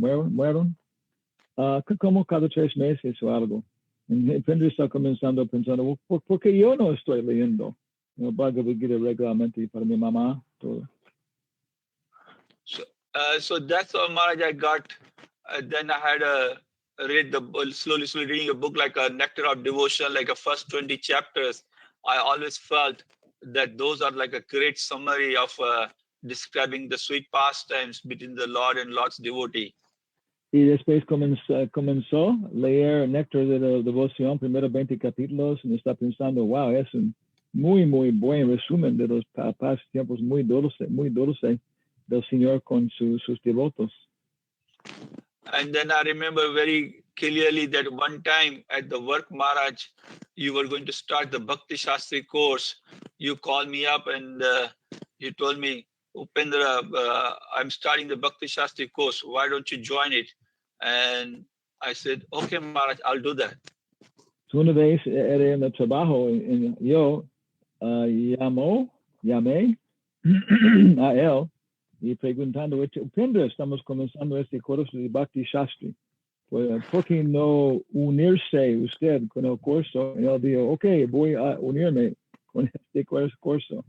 como cada 3 meses o algo. Y Pendra está comenzando pensando, ¿por qué yo no estoy leyendo Bhagavad Gita regularmente para mi mamá? Todo. So that's all, Maharaj, I got. Then I had slowly reading a book like a Nectar of Devotion, like a first 20 chapters. I always felt that those are like a great summary of describing the sweet pastimes between the Lord and Lord's devotee. Y después comenzó a leer Néctar de la Devoción, primero 20 capítulos, y está pensando, wow, es un muy buen resumen de los pasatiempos muy dulce del Señor con sus devotos. And then I remember very clearly that one time at the work, Maharaj, you were going to start the Bhakti Shastri course. You called me up and you told me, Upendra, I'm starting the Bhakti Shastri course. Why don't you join it? And I said, okay, Maharaj, I'll do that. So una vez era en el trabajo, yo llamé a él y preguntando, Upendra, estamos comenzando este curso de Bhakti Shastri. ¿Por qué no unirse usted con el curso? Y él dijo, ok, voy a unirme con este curso.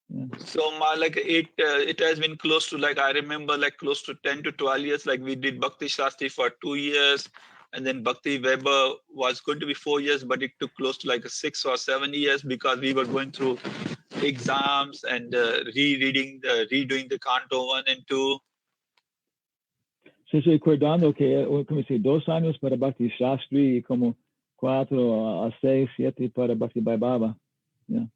Yeah. So it has been close to, I remember, close to 10 to 12 years. We did Bhakti Shastri for 2 years, and then Bhakti Weber was going to be 4 years, but it took close to 6 or 7 years because we were going through exams and redoing the Canto 1 and 2. Sí, estoy recordando que como 2 años para Bhakti Shastri y como 4 a 6, 7 para Bhakti Vaibhava. Yeah.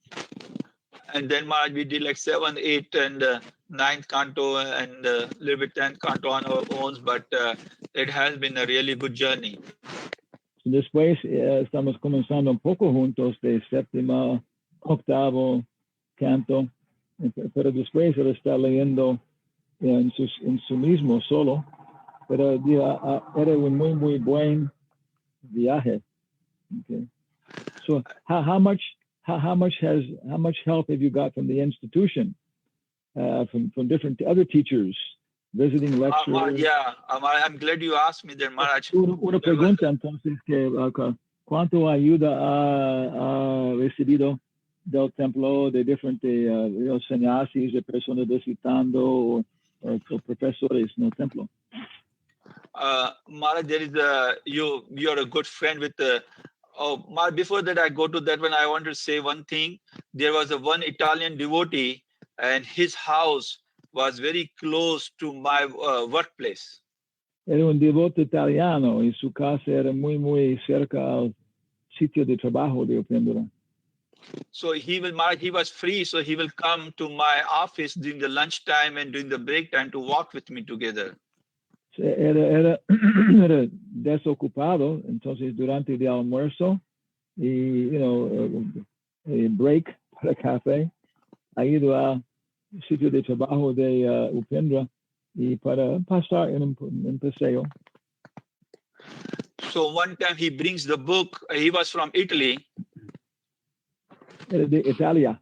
And then Maharaj, we did 7, 8, and 9th Canto and a little bit 10th Canto on our own, but it has been a really good journey. Después estamos comenzando un poco juntos de 7º, 8º canto, pero después él está leyendo en su mismo solo, pero era un muy buen viaje. Okay. So how much help have you got from the institution, from different other teachers visiting lecturer. I'm glad you asked me that, Maharaj. Una pregunta entonces que ¿cuánto ayuda ha recibido del templo de diferentes sannyasis, de personas visitando o profesores en el templo? Maharaj, there is you're a good friend with Maharaj, before that I go to that one, I want to say one thing. There was one Italian devotee and his house was very close to my workplace. Era un devoto italiano y su casa era muy cerca al sitio de trabajo de Upendra. So he was free, so he will come to my office during the lunchtime and during the break time to walk with me together. Era desocupado, entonces durante el almuerzo y break para café, ha ido al sitio de trabajo de Upendra y para pasar en un paseo. So one time he brings the book. He was from Italy. Era de Italia.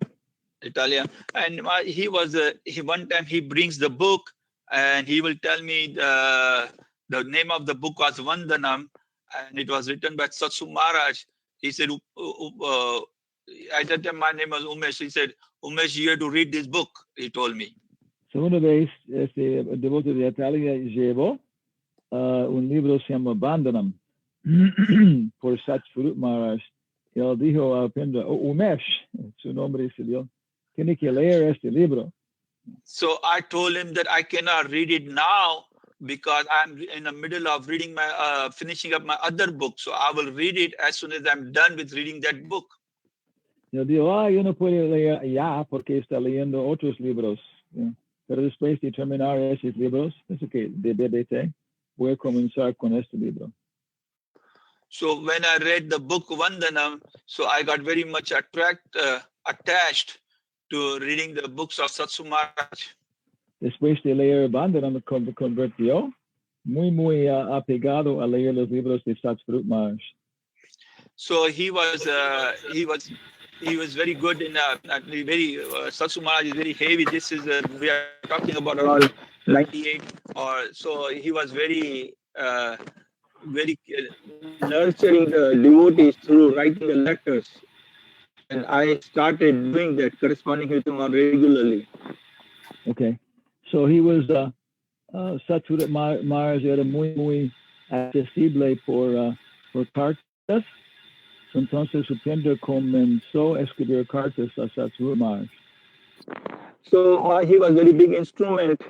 And one time he brings the book and he will tell me the name of the book was Vandanam and it was written by Satsu Maharaj. He said, at that time my name was Umesh. He said, Umesh, you have to read this book, he told me. So una vez este devoto de Italia llevó un libro se llama Vandanam por Satsu Maharaj. Y él dijo a Upendra, Umesh, su nombre se dio, tiene que leer este libro. So I told him that I cannot read it now because I'm in the middle of reading finishing up my other book. So I will read it as soon as I'm done with reading that book. Yo digo, yo no puedo leer ya porque está leyendo otros libros. Pero después de terminar esos libros, es que de BBT, voy a comenzar con este libro. So when I read the book Vandanam, so I got very much attached to reading the books of Satsu Maharaj. Después de leer Vandanam, me convirtió muy apegado a leer los libros de Satsu Maharaj. So he was very good in Satsu Maharaj is very heavy. This is we are talking about around 98 or so. He was very nurturing the devotees through writing the letters, and I started doing that, corresponding with him regularly. Okay, so he was Satsu Maharaj era muy accesible por cartas. Entonces Upendra comenzó a escribir cartas a Satsu Maharaj. So he was a very big instrument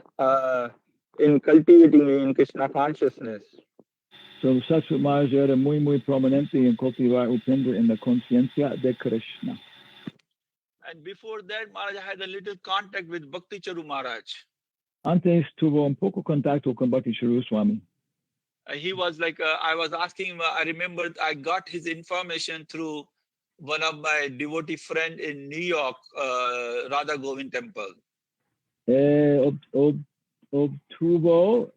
in cultivating me in Krishna consciousness. So Satsu Maharaj era muy prominente en cultivar Upendra en la conciencia de Krishna. And before that, Maharaj had a little contact with Bhakti Charu Maharaj. Antes tuvo un poco contacto con Bhakti Charu Swami. He was like, I was asking him, I remember I got his information through one of my devotee friend in New York, Radha Govind Temple. Obtuvo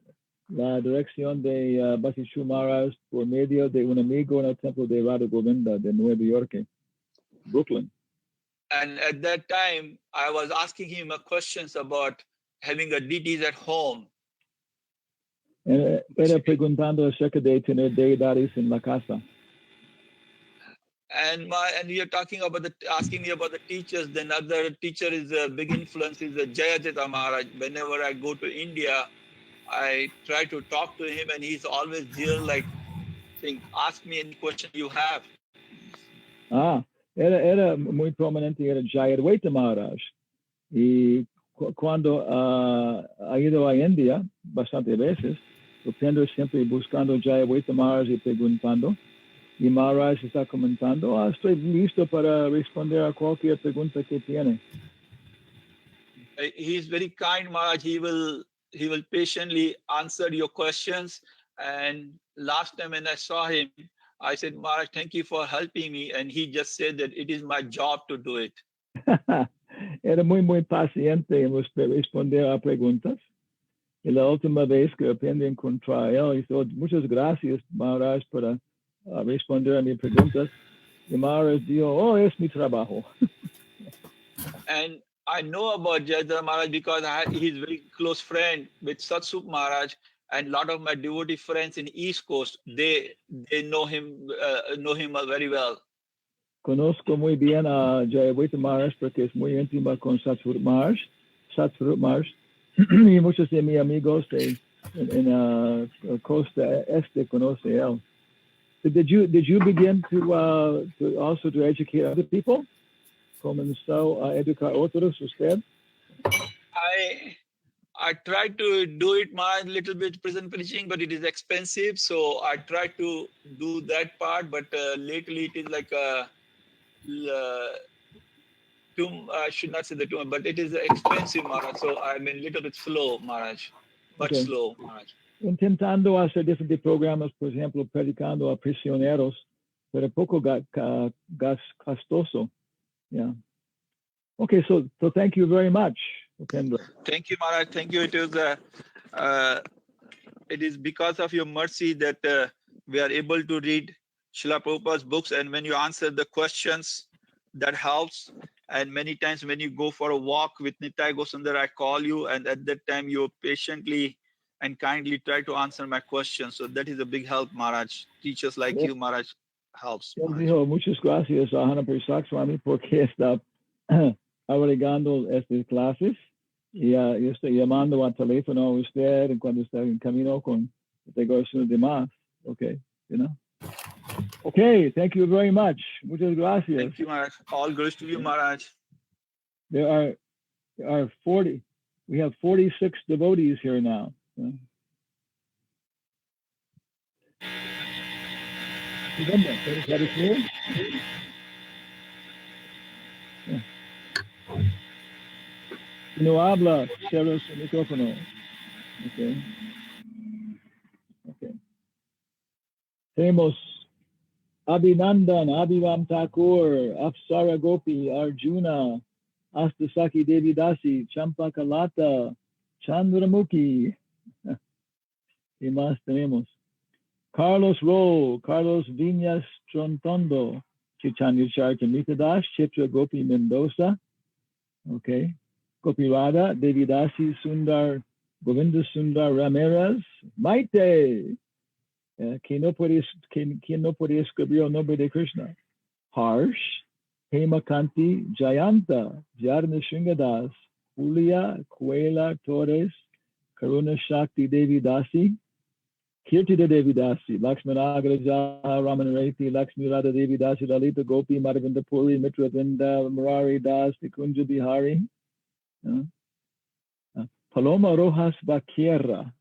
la dirección de Bhakti Charu Maharaj por medio de un amigo en el templo de Radha Govinda de Nueva York, Brooklyn. And at that time, I was asking him questions about having a deities at home. Era preguntando acerca de tener deidades en la casa. And you're talking about asking me about the teachers. Then other teacher is a big influence is Jayajita Maharaj. Whenever I go to India, I try to talk to him, and he's always there, like saying, "Ask me any question you have." Era muy prominente, era Jayadvaita Maharaj. Y cuando ha ido a India bastante veces, Upendra siempre buscando Jayadvaita Maharaj y preguntando. Y Maharaj está comentando, estoy listo para responder a cualquier pregunta que tiene. He is very kind, Maharaj. He will patiently answer your questions. And last time when I saw him, I said, Maharaj, thank you for helping me. And he just said that it is my job to do it. Era muy paciente en responder a preguntas. Y la última vez que Upendra encontró a él, hizo muchas gracias, Maharaj, para responder a mis preguntas. Y Maharaj dijo, es mi trabajo. And I know about Jayadhar Maharaj because he's very close friend with Satsup Maharaj, and a lot of my devotee friends in East Coast, they know him very well. Conozco muy bien a Jayadhar Maharaj porque es muy íntima con Satsvarup Maharaj. Y muchos de mis amigos en Costa Este conoce él. Did you begin to also to educate other people? ¿Comenzó a educar otros usted? I try to do it my little bit present preaching, but it is expensive. So I try to do that part. But lately it is like I should not say the too much, but it is expensive, Maharaj. So I'm a little bit slow, Maharaj. But slow, Maharaj. Intentando hacer diferentes programas, por ejemplo, predicando a prisioneros, pero poco gastoso. Yeah. Okay, so thank you very much, Upendra. Thank you, Maharaj. Thank you. It is because of your mercy that we are able to read Srila Prabhupada's books, and when you answer the questions, that helps. And many times when you go for a walk with Nitai Gosundar, I call you, and at that time you patiently and kindly try to answer my questions. So that is a big help, Maharaj. Teachers like you, Maharaj, helps. Dijo, muchas gracias a Hanumatpresaka Swami porque está agregando estas clases y yo estoy llamando al teléfono a usted cuando está en camino con Educación de más. Okay, you know. Okay, thank you very much. Muchas gracias. Thank you, Maharaj. All goes to you, Maharaj. There are 40. We have 46 devotees here now. Is that clear? No habla, cierra su micrófono. Okay. Tenemos Abhinandan, Abhiram Thakur, Apsara Gopi, Arjuna, Astasaki Devidasi, Champakalata, Chandramukhi. ¿Qué más tenemos? Carlos Rowe, Carlos Viñas Trontondo, Chaitanya Charitamrita Das, Chitra Gopi Mendoza. Okay. Gopi Radha, Devidasi Sundar, Govinda Sundar Ramirez, Maite. Quien no puede escribir el nombre de Krishna. Harsh, Hemakanti, Jayanta, Jarna Sringadas, Julia, Kuela Torres, Karuna Shakti Devi Dasi, Kirtida Devi Dasi, Lakshmana Agraja, Raman Reti, Lakshmi Radha Devi Dasi, Lalita Gopi, Madhavinda Puri, Mitra Vinda, Murari Das, Nikunja Bihari, Paloma Rojas Vaquera,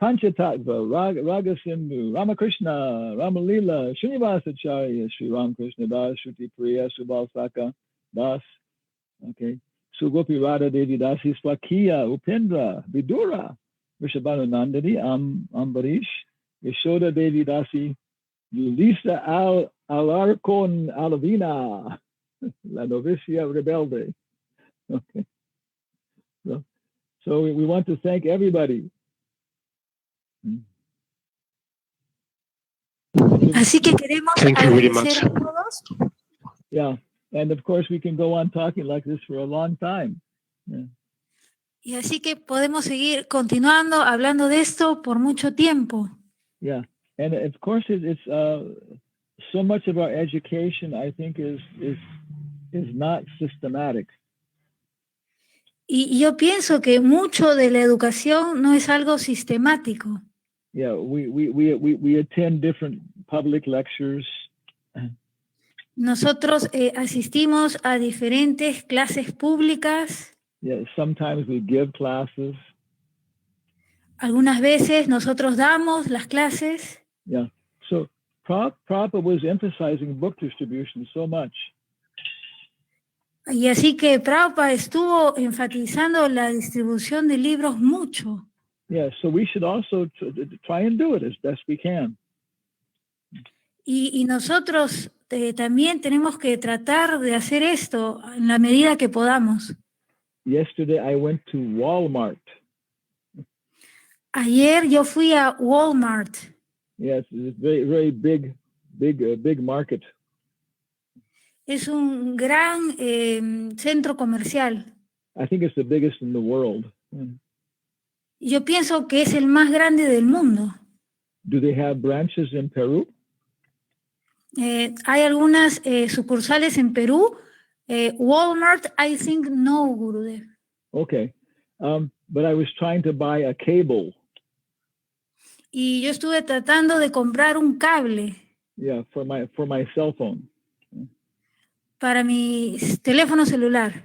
Panchatattva, Ragasindhu, Ramakrishna, Ramalila, Srinivasacharya, Sri Ramakrishna Das, Shruti Priya, Subhalsaka Das, okay, Sugopi Radha Devi Dasi, Swakiya, Upendra, Vidura, Vrishabhanu Nandini, Ambarish, Yashoda Devi Dasi, Yulisa Alarcon Alavina, La Novicia Rebelde. Okay. So we want to thank everybody. Así que queremos agradecer a todos. Yeah, and of course we can go on talking like this for a long time. Yeah. Y así que podemos seguir continuando hablando de esto por mucho tiempo. Yeah, and of course it's so much of our education I think is not systematic. Y yo pienso que mucho de la educación no es algo sistemático. Yeah, we attend different public lectures. Nosotros asistimos a diferentes clases públicas. Yeah, sometimes we give classes. Algunas veces nosotros damos las clases. Yeah, so Prabhupada was emphasizing book distribution so much. Y así que Prabhupada estuvo enfatizando la distribución de libros mucho. Yeah, so we should also try and do it as best we can. Y nosotros también tenemos que tratar de hacer esto en la medida que podamos. Yesterday I went to Walmart. Ayer yo fui a Walmart. Yes, it's a very big market. Es un gran centro comercial. I think it's the biggest in the world. Yo pienso que es el más grande del mundo. Do they have branches in Peru? Hay algunas sucursales en Perú. Walmart, I think no, Gurudev. Okay. But I was trying to buy a cable. Y yo estuve tratando de comprar un cable Yeah, for my cell phone. para mi teléfono celular.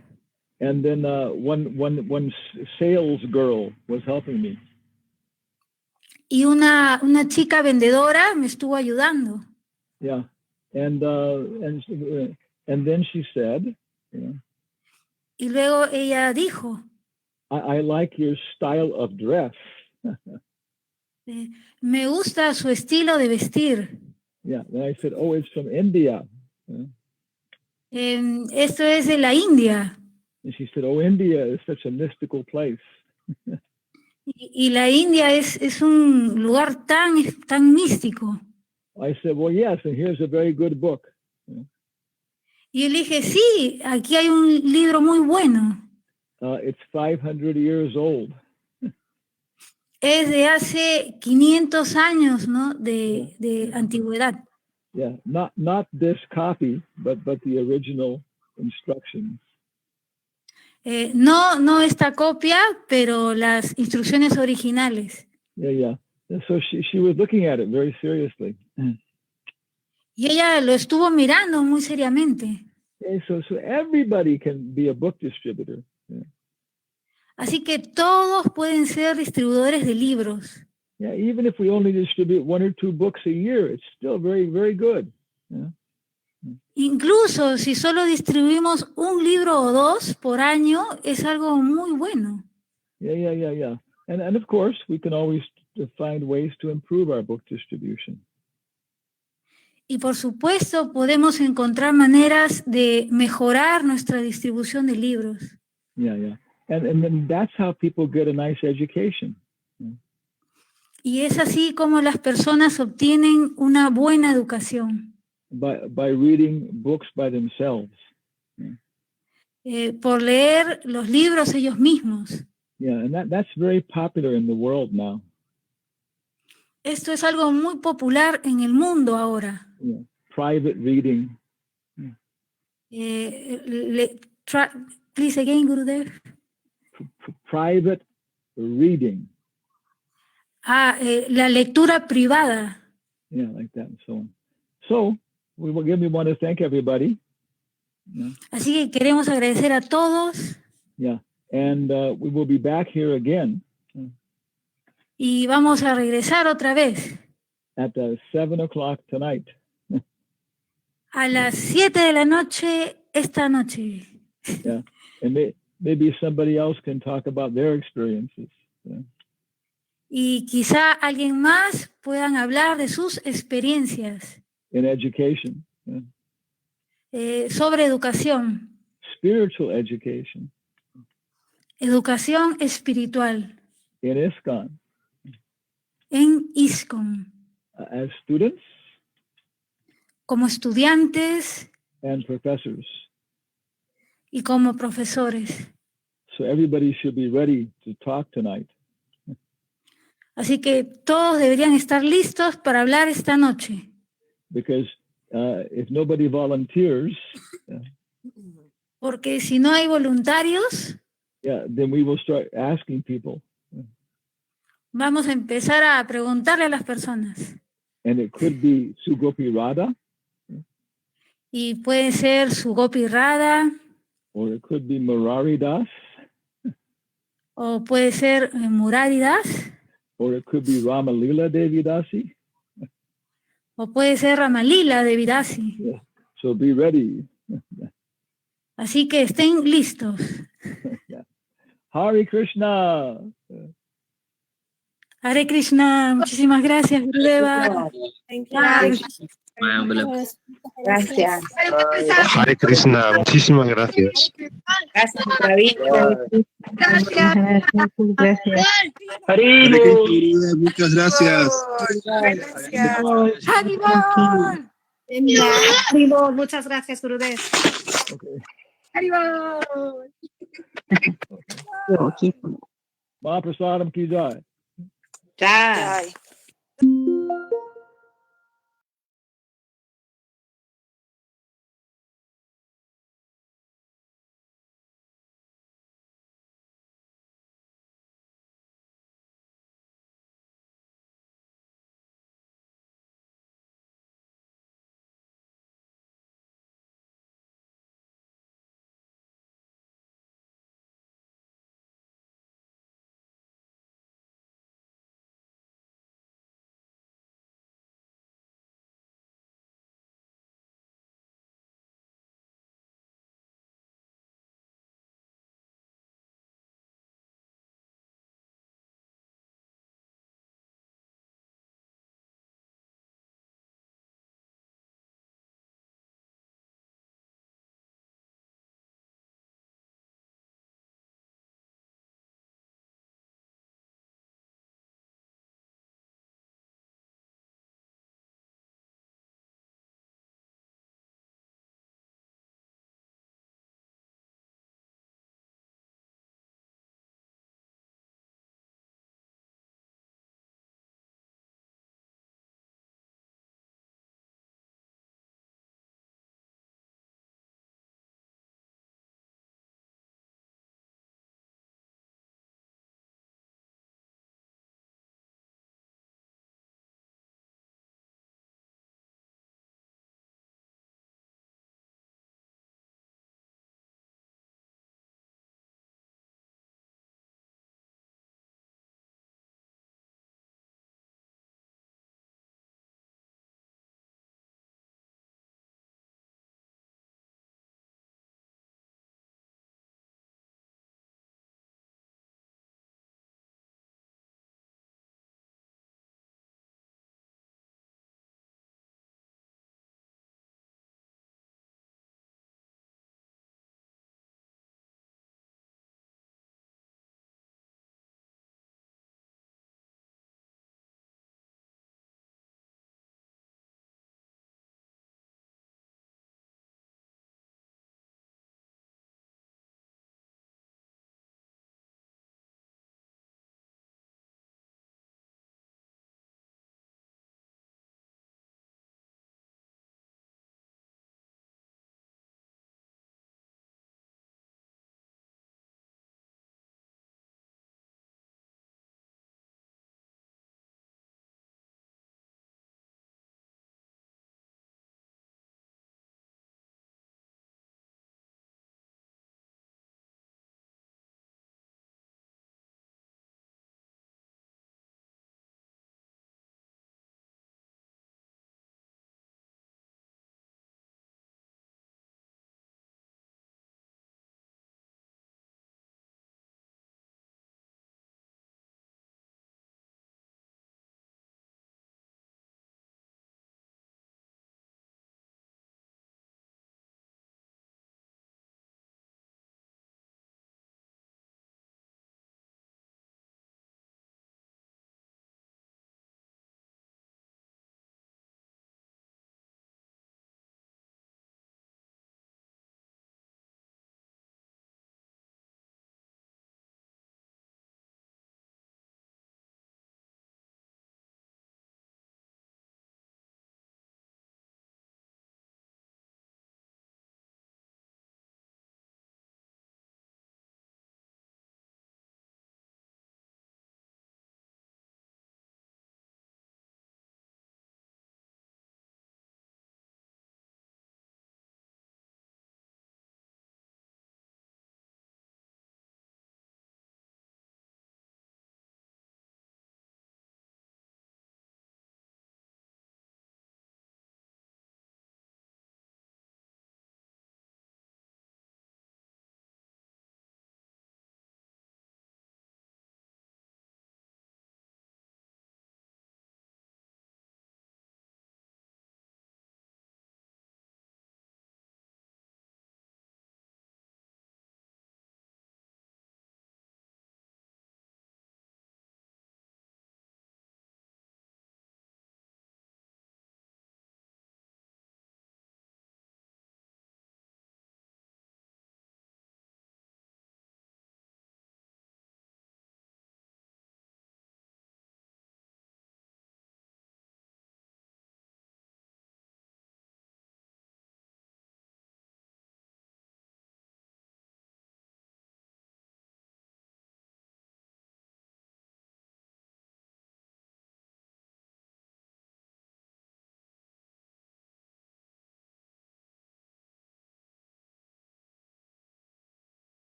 And then one sales girl was helping me. Y una chica vendedora me estuvo ayudando. Yeah, and then she said, Y luego ella dijo, I like your style of dress. me gusta su estilo de vestir. Yeah, then I said, oh, it's from India. Esto es de la India. And she said, oh, India is such a mystical place. Y la India es un lugar tan místico. I said, well, yes, and here's a very good book. Y yo le dije, sí, aquí hay un libro muy bueno. It's 500 years old. Es de hace 500 años, ¿no? de antigüedad. Yeah, not this copy, but the original instructions. No esta copia, pero las instrucciones originales. Yeah. And so she was looking at it very seriously. Y ella lo estuvo mirando muy seriamente. Okay, so everybody can be a book distributor. Yeah. Así que todos pueden ser distribuidores de libros. Yeah, even if we only distribute 1 or 2 books a year, it's still very, very good. Yeah. Incluso si solo distribuimos un libro o 2 por año, es algo muy bueno. Yeah. And of course, we can always find ways to improve our book distribution. Y por supuesto, podemos encontrar maneras de mejorar nuestra distribución de libros. Yeah. And then that's how people get a nice education. Y es así como las personas obtienen una buena educación. By reading books by themselves. Por leer los libros ellos mismos. Yeah, and that's very popular in the world now. Esto es algo muy popular en el mundo ahora. Yeah. Private reading. Please again, Gurudev. Private reading. La lectura privada. Yeah, like that and so on. So, we want to thank everybody. Yeah. Así que queremos agradecer a todos. Yeah, and we will be back here again. Y vamos a regresar otra vez. At 7 o'clock tonight. A las 7 de la noche esta noche. Yeah, and maybe somebody else can talk about their experiences. Yeah. Y quizá alguien más puedan hablar de sus experiencias. In education. Yeah. Sobre educación. Spiritual education. Educación espiritual. In ISKCON. En ISKCON. As students. Como estudiantes. And professors. Y como profesores. So everybody should be ready to talk tonight. Así que todos deberían estar listos para hablar esta noche. Because if nobody volunteers, porque si no hay voluntarios, then we will start asking people. Vamos a empezar a preguntarle a las personas. And it could be Sugopi Radha. Y puede ser Sugopi Radha. Or it could be Murari Das. O puede ser Murari Das. Or it could be Ramalila Devidasi. O puede ser Ramalila Devidasi. Yeah. So be ready. Así que estén listos. Yeah. Hare Krishna. Hare Krishna. Muchísimas gracias, Gurudeva. Gracias. Hare Krishna, muchísimas gracias. Gracias, gracias. Hare Krishna, muchas gracias. Haribol. Haribol, muchas gracias, Gurudev. Okay. Haribol. Yo, keep Mahaprasadam ki jai. Jai.